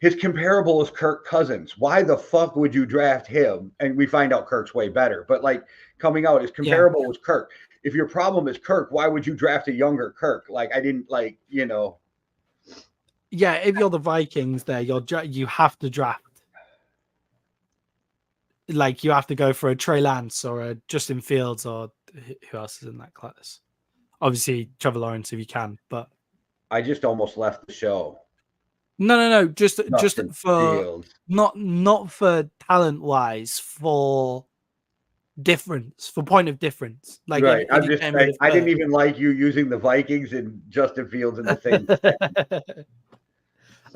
his comparable is Kirk Cousins. Why the fuck would you draft him? And we find out Kirk's way better. But like coming out, his comparable was Kirk. If your problem is Kirk, why would you draft a younger Kirk? Like I didn't like, you know. Yeah, if you're the Vikings, there you have to draft. Like you have to go for a Trey Lance or a Justin Fields or who else is in that class? Obviously Trevor Lawrence if you can, but I just almost left the show. No. Just for Fields. not for talent wise, for difference, for point of difference. Like right. I didn't even like you using the Vikings and Justin Fields in the same.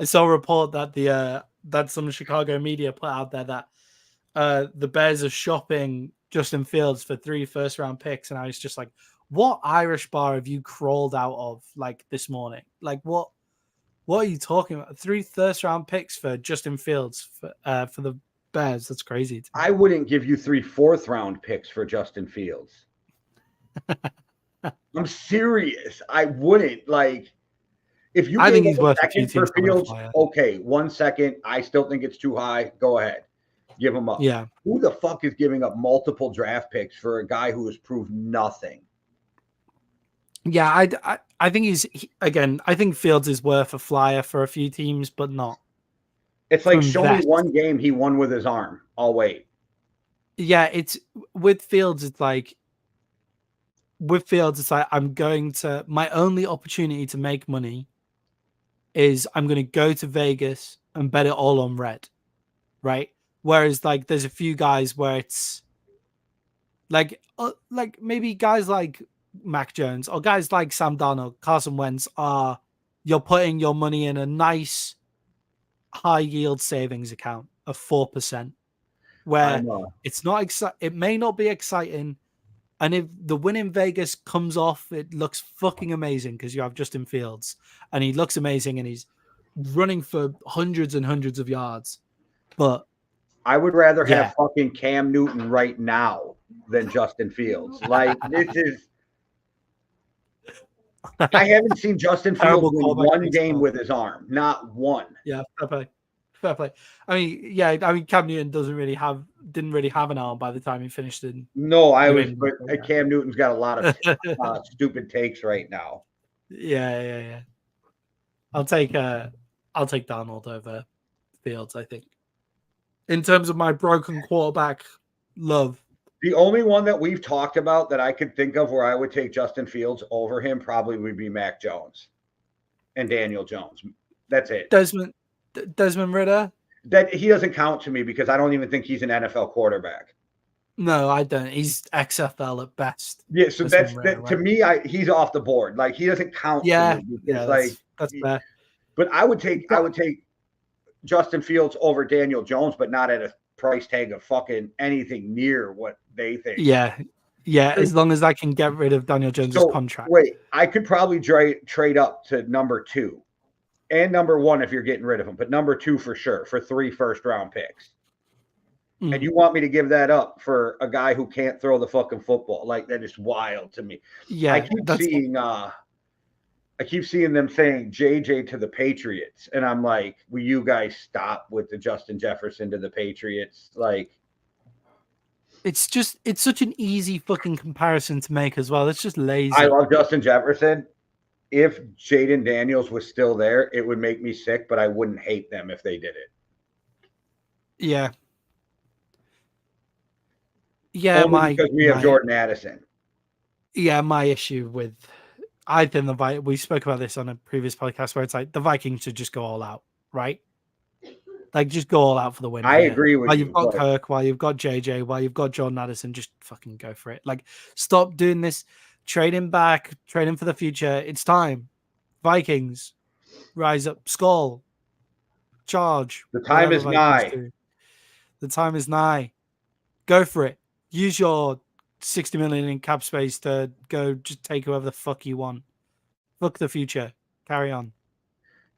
I saw a report that that some Chicago media put out there that the Bears are shopping Justin Fields for 3 first-round picks, and I was just like, what Irish bar have you crawled out of like this morning? Like what are you talking about? 3 first-round picks for Justin Fields for the Bears? That's crazy. I wouldn't give you 3 fourth-round picks for Justin Fields. I'm serious. I wouldn't. Like, if you I think gave he's up worth a a few second for teams Fields, okay, 1 second. I still think it's too high. Go ahead. Give him up. Yeah. Who the fuck is giving up multiple draft picks for a guy who has proved nothing? Yeah, I think I think Fields is worth a flyer for a few teams, but not. It's like, show me one game he won with his arm. I'll wait. Yeah, it's with Fields, it's like I'm going to, my only opportunity to make money is I'm going to go to Vegas and bet it all on red, right? Whereas like there's a few guys where it's like maybe guys like Mac Jones or guys like Sam Darnold, Carson Wentz you're putting your money in a nice high yield savings account of 4%, where it's not it may not be exciting. And if the win in Vegas comes off, it looks fucking amazing because you have Justin Fields and he looks amazing and he's running for hundreds and hundreds of yards. But I would rather have fucking Cam Newton right now than Justin Fields. Like, this is. I haven't seen Justin Fields win one game with his arm. Not one. Yeah, fair play. I mean, Cam Newton didn't really have an arm by the time he finished in. No, but Cam Newton's got a lot of stupid takes right now. Yeah. I'll take Darnold over Fields, I think. In terms of my broken quarterback love. The only one that we've talked about that I could think of where I would take Justin Fields over him probably would be Mac Jones and Daniel Jones. That's it. Desmond Ridder? That he doesn't count to me because I don't even think he's an NFL quarterback. No, I don't. He's XFL at best. Yeah, so to me, he's off the board. Like he doesn't count. Yeah, that's fair. But I would take Justin Fields over Daniel Jones, but not at a price tag of fucking anything near what they think. Yeah. As long as I can get rid of Daniel Jones's contract. Wait, I could probably trade up to number 2 and number 1 if you're getting rid of him, but number 2 for sure for 3 first-round picks. And you want me to give that up for a guy who can't throw the fucking football? Like, that is wild to me. Yeah, I keep seeing them saying JJ to the Patriots, and I'm like, will you guys stop with the Justin Jefferson to the Patriots? Like, it's such an easy fucking comparison to make as well. It's just lazy. I love Justin Jefferson. If Jaden Daniels was still there, it would make me sick, but I wouldn't hate them if they did it. Yeah. Yeah, because we have Jordan Addison. Yeah, my issue with I think we spoke about this on a previous podcast where it's like the Vikings should just go all out, right? Like just go all out for the win. I agree with you. While you've got Kirk, while you've got JJ, while you've got Jordan Addison, just fucking go for it. Like stop doing this, trading back, trading for the future. It's time. Vikings, rise up, skull, charge. The time is nigh. The time is nigh. Go for it. Use your 60 million in cap space to go just take whoever the fuck you want. Fuck the future. Carry on.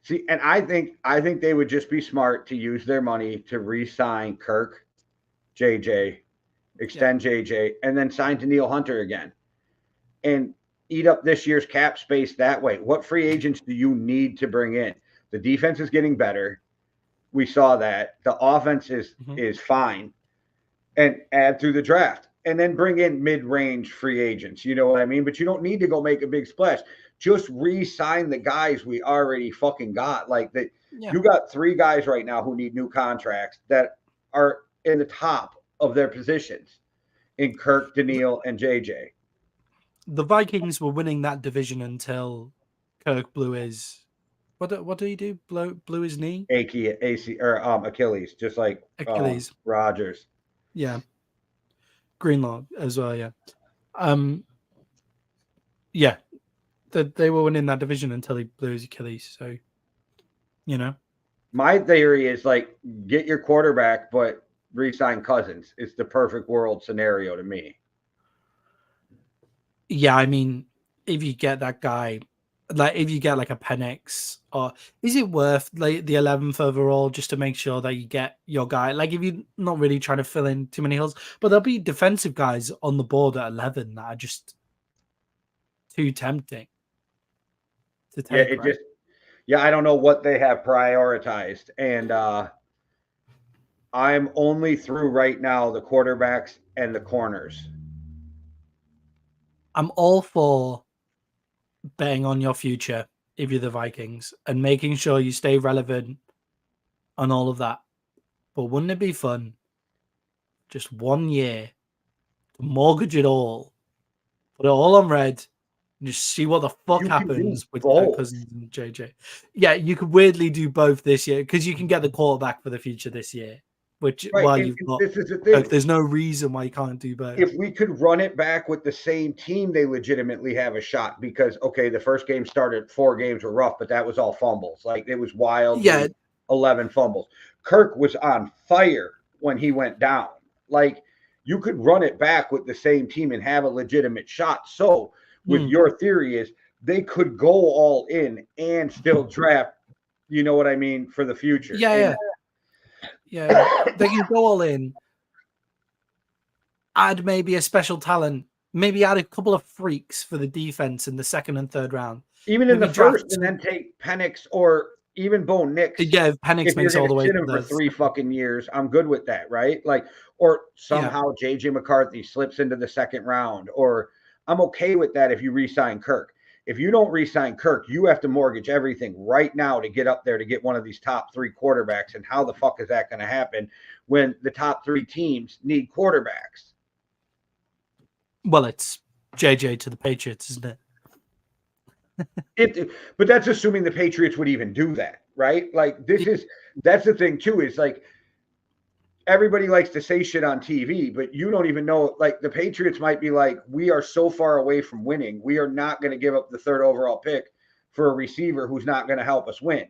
See, and I think they would just be smart to use their money to re-sign Kirk, JJ, extend JJ, and then sign to Danielle Hunter again. And eat up this year's cap space that way. What free agents do you need to bring in? The defense is getting better. We saw that. The offense is fine, and add through the draft. And then bring in mid-range free agents. You know what I mean? But you don't need to go make a big splash. Just re-sign the guys we already fucking got. Like that, you got 3 guys right now who need new contracts that are in the top of their positions in Kirk, Daniil, and JJ. The Vikings were winning that division until Kirk blew his. What did he do? Blew his knee? AC or Achilles, just like Achilles. Rodgers. Yeah. Greenlaw as well, yeah. Yeah. They were winning that division until he blew his Achilles. So, you know. My theory is like get your quarterback, but re-sign Cousins. It's the perfect world scenario to me. Yeah, I mean, if you get that guy, like if you get like a Penix, or is it worth like the 11th overall just to make sure that you get your guy? Like if you're not really trying to fill in too many holes, but there'll be defensive guys on the board at 11 that are just too tempting to take. I don't know what they have prioritized, and I'm only through right now the quarterbacks and the corners. I'm all for betting on your future if you're the Vikings and making sure you stay relevant and all of that. But wouldn't it be fun just 1 year to mortgage it all, put it all on red, and just see what the fuck happens with Kirk Cousins and JJ? Yeah, you could weirdly do both this year because you can get the quarterback for the future this year. Which while you've got, this is the thing. There's no reason why you can't do both. If we could run it back with the same team, they legitimately have a shot because the first game started 4 games were rough, but that was all fumbles. Like it was wild. Yeah, 11 fumbles. Kirk was on fire when he went down. Like you could run it back with the same team and have a legitimate shot. So with your theory is they could go all in and still draft, you know what I mean, for the future. Yeah, they can go all in, add maybe a special talent, maybe add a couple of freaks for the defense in the 2nd and 3rd round. Even in the first, and then take Penix or even Bo Nix. Yeah, if Penix makes all the way to for 3 fucking years, I'm good with that, right? Like, or somehow JJ McCarthy slips into the 2nd round, or I'm okay with that if you re-sign Kirk. If you don't re-sign Kirk, you have to mortgage everything right now to get up there to get one of these top 3 quarterbacks. And how the fuck is that going to happen when the top 3 teams need quarterbacks? Well, it's JJ to the Patriots, isn't it? But that's assuming the Patriots would even do that, right? Like that's the thing too, is like everybody likes to say shit on TV, but you don't even know, like the Patriots might be like, we are so far away from winning. We are not going to give up the 3rd overall pick for a receiver who's not going to help us win.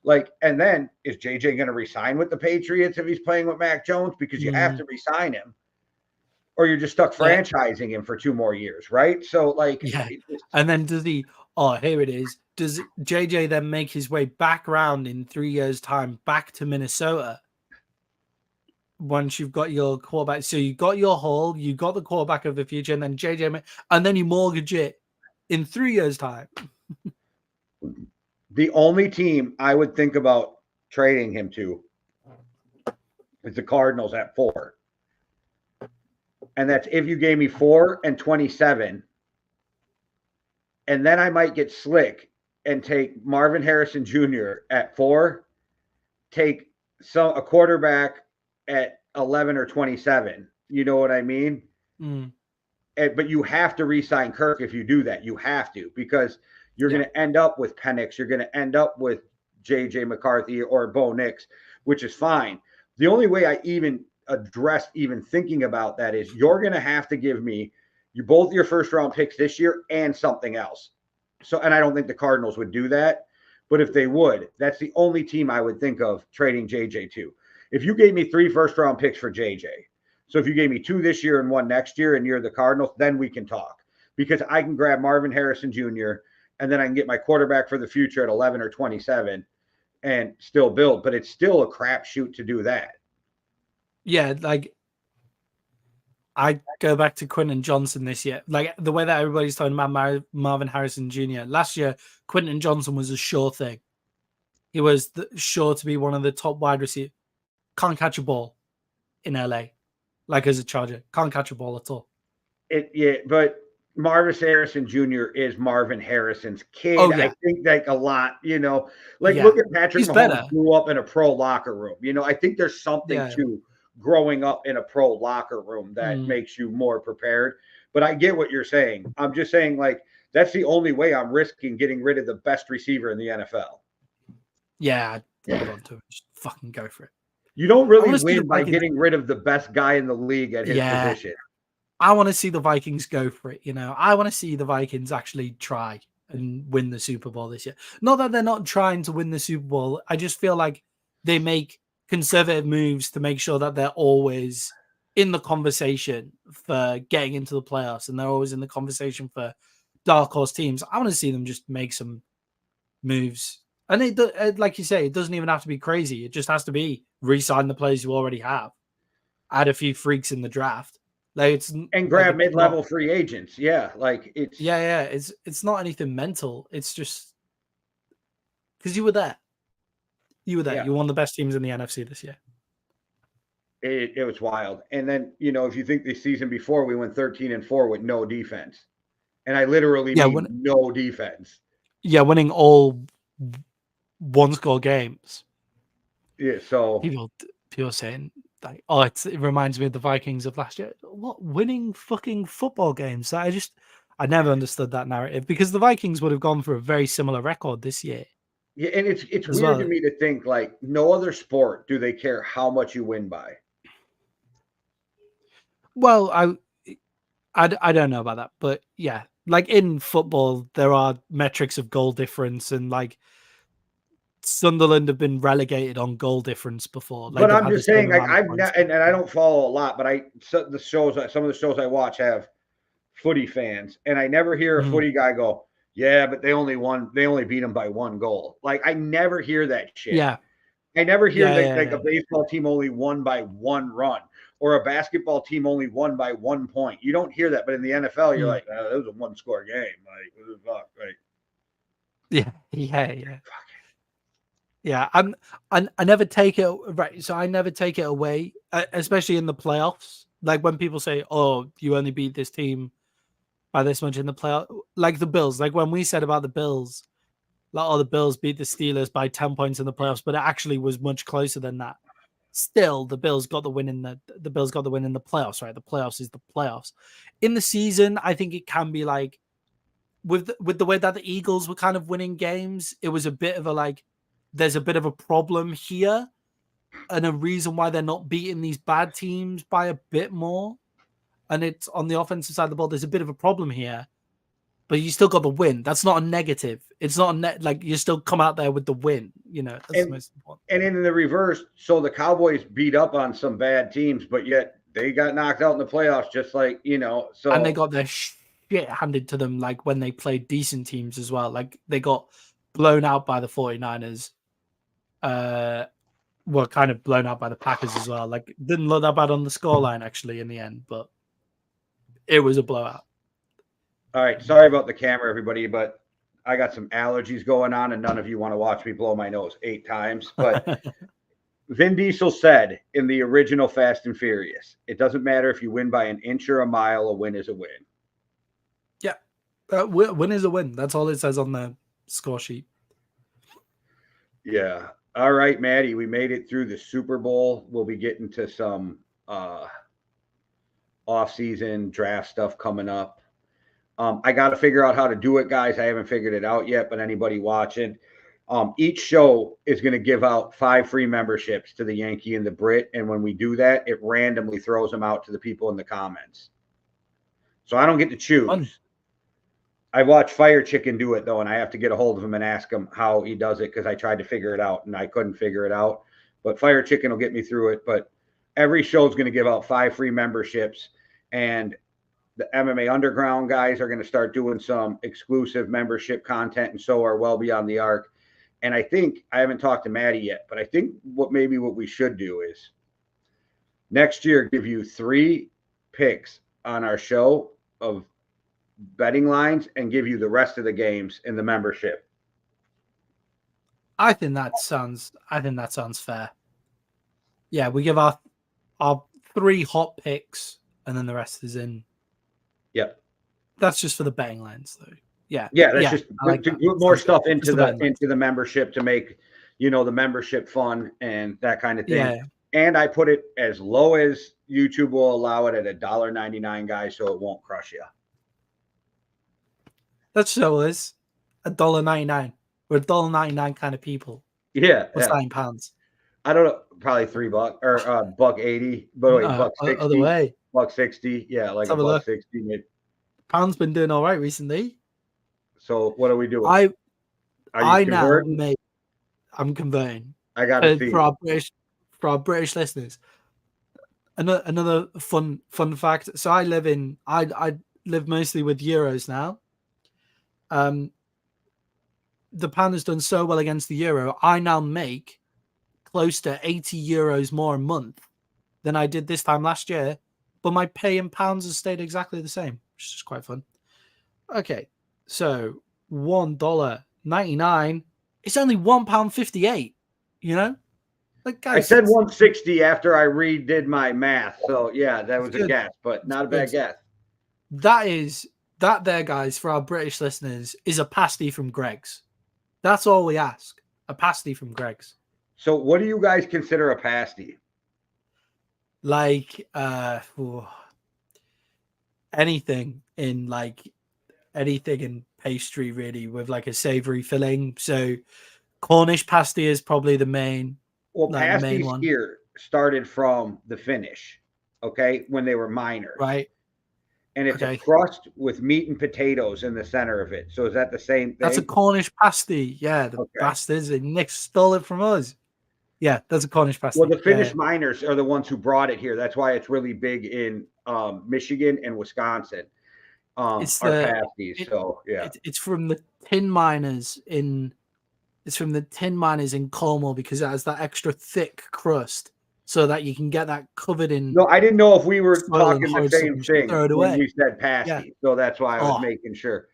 Like, and then is JJ going to resign with the Patriots if he's playing with Mac Jones? Because you have to resign him or you're just stuck franchising him for 2 more years. Right. So like, and then does he, here it is. Does JJ then make his way back around in 3 years' time back to Minnesota? Once you've got your quarterback, so you got your haul, you got the quarterback of the future, and then JJ, and then you mortgage it in 3 years' time. The only team I would think about trading him to is the Cardinals at 4. And that's if you gave me 4 and 27. And then I might get slick and take Marvin Harrison Jr. at 4, take a quarterback at 11 or 27. You know what I mean? But you have to re-sign Kirk if you do that. You have to, because you're going to end up with Penix. You're going to end up with JJ McCarthy or Bo Nix, which is fine. The only way I even address even thinking about that is you're going to have to give me both your 1st round picks this year and something else. So, and I don't think the Cardinals would do that, but if they would, that's the only team I would think of trading JJ to. If you gave me 3 1st round picks for JJ, so if you gave me 2 this year and 1 next year and you're the Cardinals, then we can talk, because I can grab Marvin Harrison Jr. and then I can get my quarterback for the future at 11 or 27 and still build, but it's still a crapshoot to do that. Yeah, like I go back to Quentin Johnson this year. Like the way that everybody's talking about Marvin Harrison Jr. Last year, Quentin Johnson was a sure thing. He was sure to be one of the top wide receivers. Can't catch a ball in LA, like as a Charger. Can't catch a ball at all. But Marvin Harrison Jr. is Marvin Harrison's kid. Oh, yeah. I think like a lot, look at Patrick Mahomes better. grew up in a pro locker room. I think there's something to growing up in a pro locker room that makes you more prepared. But I get what you're saying. I'm just saying, like, that's the only way I'm risking getting rid of the best receiver in the NFL. Yeah, hold on to it. Just fucking go for it. You don't really win by getting rid of the best guy in the league at his position. I want to see the Vikings go for it. I want to see the Vikings actually try and win the Super Bowl this year. Not that they're not trying to win the Super Bowl. I just feel like they make conservative moves to make sure that they're always in the conversation for getting into the playoffs, and they're always in the conversation for dark horse teams. I want to see them just make some moves. And like you say, it doesn't even have to be crazy. It just has to be re-sign the players you already have, add a few freaks in the draft. And grab mid-level free agents. Yeah, like it's it's not anything mental. It's just because you were there. You were there. Yeah. You were one of the best teams in the NFC this year. It was wild. And then, if you think the season before, we went 13-4 with no defense. And I literally mean no defense. Yeah, winning all one-score games. Yeah, so people are saying like, oh, it reminds me of the Vikings of last year. What, winning fucking football games? I never understood that narrative, because the Vikings would have gone for a very similar record this year. Yeah, and it's weird to me to think, like, no other sport do they care how much you win by. Well, I don't know about that, but yeah, like in football, there are metrics of goal difference, and like Sunderland have been relegated on goal difference before. Like, but I'm just saying, like, and I don't follow a lot, but some of the shows I watch have footy fans, and I never hear a footy guy go, yeah, but they only beat them by 1 goal. Like, I never hear that shit. Yeah. I never hear a baseball team only won by 1 run, or a basketball team only won by 1 point. You don't hear that, but in the NFL, you're like, oh, it was a 1-score game. Like, what the fuck, right? Yeah. Yeah, I never take it right. So I never take it away, especially in the playoffs. Like when people say, "Oh, you only beat this team by this much in the playoff," like the Bills. Like when we said about the Bills, like, oh, the Bills beat the Steelers by 10 points in the playoffs, but it actually was much closer than that. Still, the Bills got the win in the playoffs. Right, the playoffs is the playoffs. In the season, I think it can be like with the way that the Eagles were kind of winning games. It was a bit of a like, there's a bit of a problem here, and a reason why they're not beating these bad teams by a bit more. And it's on the offensive side of the ball. There's a bit of a problem here, but you still got the win. That's not a negative. It's not like you still come out there with the win. That's the most important. And in the reverse, so the Cowboys beat up on some bad teams, but yet they got knocked out in the playoffs, just like, so. And they got their shit handed to them, like when they played decent teams as well. Like they got blown out by the 49ers. Were kind of blown out by the Packers as well. Like, didn't look that bad on the scoreline actually in the end, but it was a blowout. All right, sorry about the camera, everybody, but I got some allergies going on, and none of you want to watch me blow my nose 8 times. But Vin Diesel said in the original Fast and Furious, it doesn't matter if you win by an inch or a mile, a win is a win. Yeah, win is a win. That's all it says on the score sheet. Yeah. All right, Maddie, we made it through the Super Bowl. We'll be getting to some off-season draft stuff coming up. I got to figure out how to do it, guys. I haven't figured it out yet, but anybody watching, each show is going to give out 5 free memberships to the Yankee and the Brit, and when we do that, it randomly throws them out to the people in the comments. So I don't get to choose. Fun. I watched Fire Chicken do it, though, and I have to get a hold of him and ask him how he does it, because I tried to figure it out, and I couldn't figure it out. But Fire Chicken will get me through it. But every show is going to give out 5 free memberships, and the MMA Underground guys are going to start doing some exclusive membership content, and so are Well Beyond the Arc. And I think, I haven't talked to Maddie yet, but I think what we should do is next year give you 3 picks on our show of betting lines and give you the rest of the games in the membership. I think that sounds fair. Yeah, we give our 3 hot picks, and then the rest is in. Yep. That's just for the betting lines, though. Yeah. Yeah, that's just like to that. put more Sounds stuff good. into the membership to make the membership fun and that kind of thing. Yeah. And I put it as low as YouTube will allow it at $1.99, guys, so it won't crush you. That show is $1.99. We're $1.99 kind of people. Yeah. What's that in pounds? I don't know, probably $3 or $1.80, but wait, $1.60. Other way. $1.60. Yeah, like Let's have a $1.60. Maybe. Pound's been doing all right recently. So what are we doing? I'm converting. I got to see for our British listeners. Another fun fact. So I live mostly with euros now. The pound has done so well against the euro. I now make close to 80 euros more a month than I did this time last year, but my pay in pounds has stayed exactly the same, which is quite fun. Okay, so $1.99. It's only £1.58. You know, like guys, I said 160 after I redid my math. So yeah, that was a guess, but not a bad guess. That there, guys, for our British listeners, is a pasty from Greg's. That's all we ask. A pasty from Greg's. So what do you guys consider a pasty? Like anything in pastry, really, with like a savory filling. So Cornish pasty is probably the main. Well, pasties here started from the Finnish, okay, when they were miners. Right. And it's a crust with meat and potatoes in the center of it. So is that the same thing? That's a Cornish pasty. Yeah, the bastards. Nick stole it from us. Yeah, that's a Cornish pasty. Well, the Finnish miners are the ones who brought it here. That's why it's really big in Michigan and Wisconsin. It's pasties. So yeah, it's from the tin miners in. It's from the tin miners in Cornwall because it has that extra thick crust, so that you can get that covered in. No, I didn't know if we were talking the same thing when we said pasty. Yeah. So that's why I was making sure.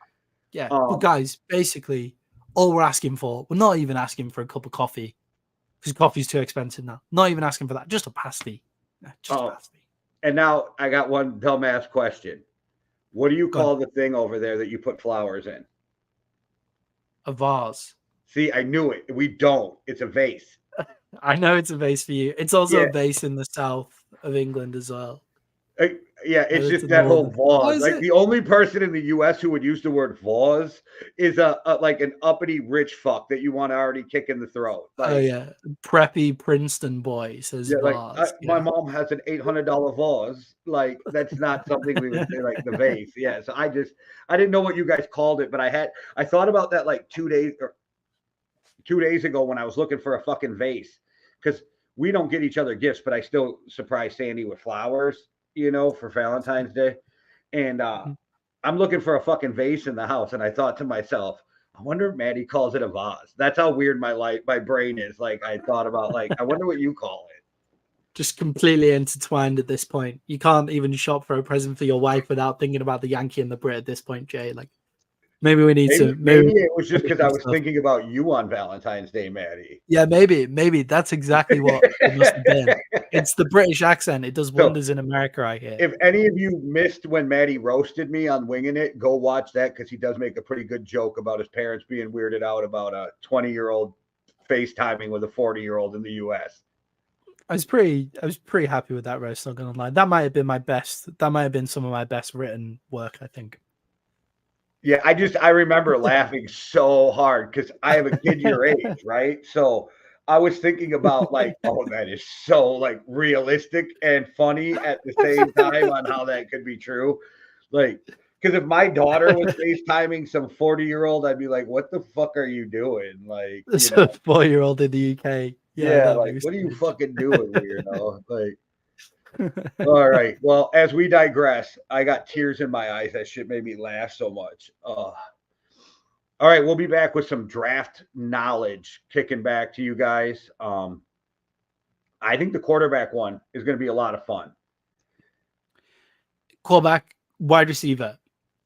Yeah, but guys, basically, all we're asking for, we're not even asking for a cup of coffee because coffee's too expensive now. Not even asking for that, just a pasty. Just a pasty. And now I got one dumbass question. What do you call the thing over there that you put flowers in? A vase. See, I knew it. We don't. It's a vase. I know it's a vase for you. It's also a vase in the south of England as well. Yeah, it's just that whole vase. Like the only person in the U.S. who would use the word vase is like an uppity rich fuck that you want to already kick in the throat. Like, oh yeah, preppy Princeton boy says vase. My mom has an $800 vase. Like that's not something we would say like the vase. Yeah, so I didn't know what you guys called it, but I thought about that like 2 days ago when I was looking for a fucking vase because we don't get each other gifts, but I still surprise Sandy with flowers, for Valentine's Day. And I'm looking for a fucking vase in the house. And I thought to myself, I wonder if Maddie calls it a vase. That's how weird my brain is. Like I thought about I wonder what you call it. Just completely intertwined at this point. You can't even shop for a present for your wife without thinking about the Yankee and the Brit at this point, Jay. Like, maybe we need to. Maybe it was just because I was thinking about you on Valentine's Day, Maddie. Yeah, maybe that's exactly what it must have been. It's the British accent. It does wonders in America, I hear. If any of you missed when Maddie roasted me on Winging It, go watch that because he does make a pretty good joke about his parents being weirded out about a 20-year-old FaceTiming with a 40-year-old in the U.S. I was pretty happy with that roast, not gonna lie. That might have been my best. That might have been some of my best written work, I think. Yeah, I remember laughing so hard because I have a kid your age, right? So I was thinking about oh, that is so like realistic and funny at the same time on how that could be true. Like, because if my daughter was FaceTiming some 40-year-old, I'd be like, what the fuck are you doing? Like, it's a 4-year-old in the UK. Yeah, like, what are you fucking doing, weirdo? Like, all right. Well, as we digress, I got tears in my eyes. That shit made me laugh so much. All right, we'll be back with some draft knowledge kicking back to you guys. I think the quarterback one is going to be a lot of fun. Quarterback, wide receiver.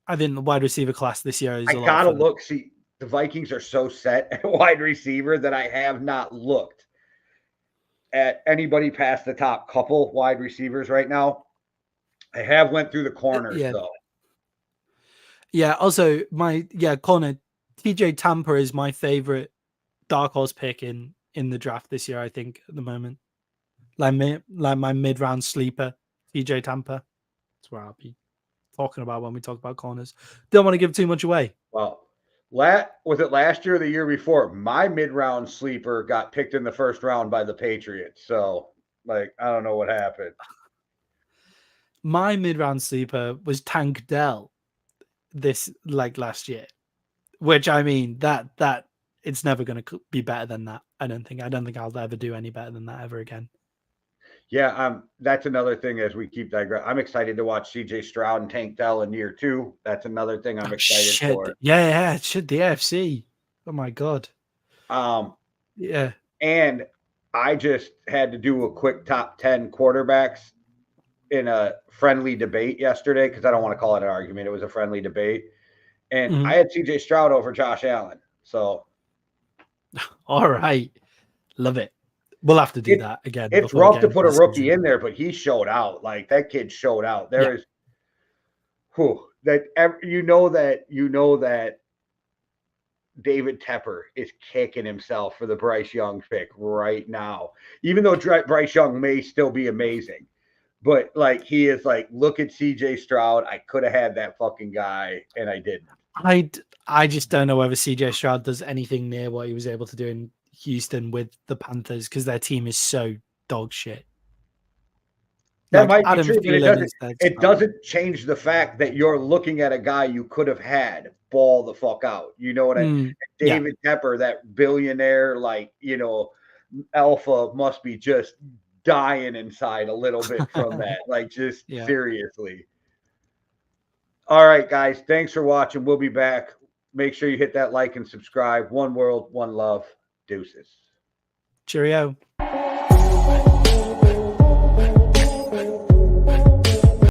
I think the wide receiver class this year is. I gotta look. See, the Vikings are so set at wide receiver that I have not looked at anybody past the top couple wide receivers right now. I have went through the corners though. Yeah. Also, corner TJ Tampa is my favorite dark horse pick in the draft this year. I think at the moment, like my mid round sleeper, TJ Tampa. That's where I'll be talking about when we talk about corners. Don't want to give too much away. Well, was it last year or the year before? My mid-round sleeper got picked in the first round by the Patriots. So, like, I don't know what happened. My mid-round sleeper was Tank Dell last year, which I mean that it's never going to be better than that. I don't think I'll ever do any better than that ever again. Yeah, that's another thing as we keep digressing. I'm excited to watch CJ Stroud and Tank Dell in year 2. That's another thing I'm excited for. Yeah, shit, the AFC. Oh my God. Yeah. And I just had to do a quick top 10 quarterbacks in a friendly debate yesterday because I don't want to call it an argument. It was a friendly debate. And I had CJ Stroud over Josh Allen. So. All right. Love it. We'll have to do that again. It's rough to put a rookie in there, but he showed out. Like that kid showed out. There is that David Tepper is kicking himself for the Bryce Young pick right now. Even though Bryce Young may still be amazing. But like he is like, look at CJ Stroud. I could have had that fucking guy, and I didn't. I just don't know whether CJ Stroud does anything near what he was able to do in Houston with the Panthers because their team is so dog shit. That might be true, but it doesn't change the fact that you're looking at a guy you could have had ball the fuck out. You know what I mean? David Tepper, that billionaire, alpha must be just dying inside a little bit from that. Like, just seriously. All right, guys. Thanks for watching. We'll be back. Make sure you hit that like and subscribe. One world, one love. Deuces. Cheerio.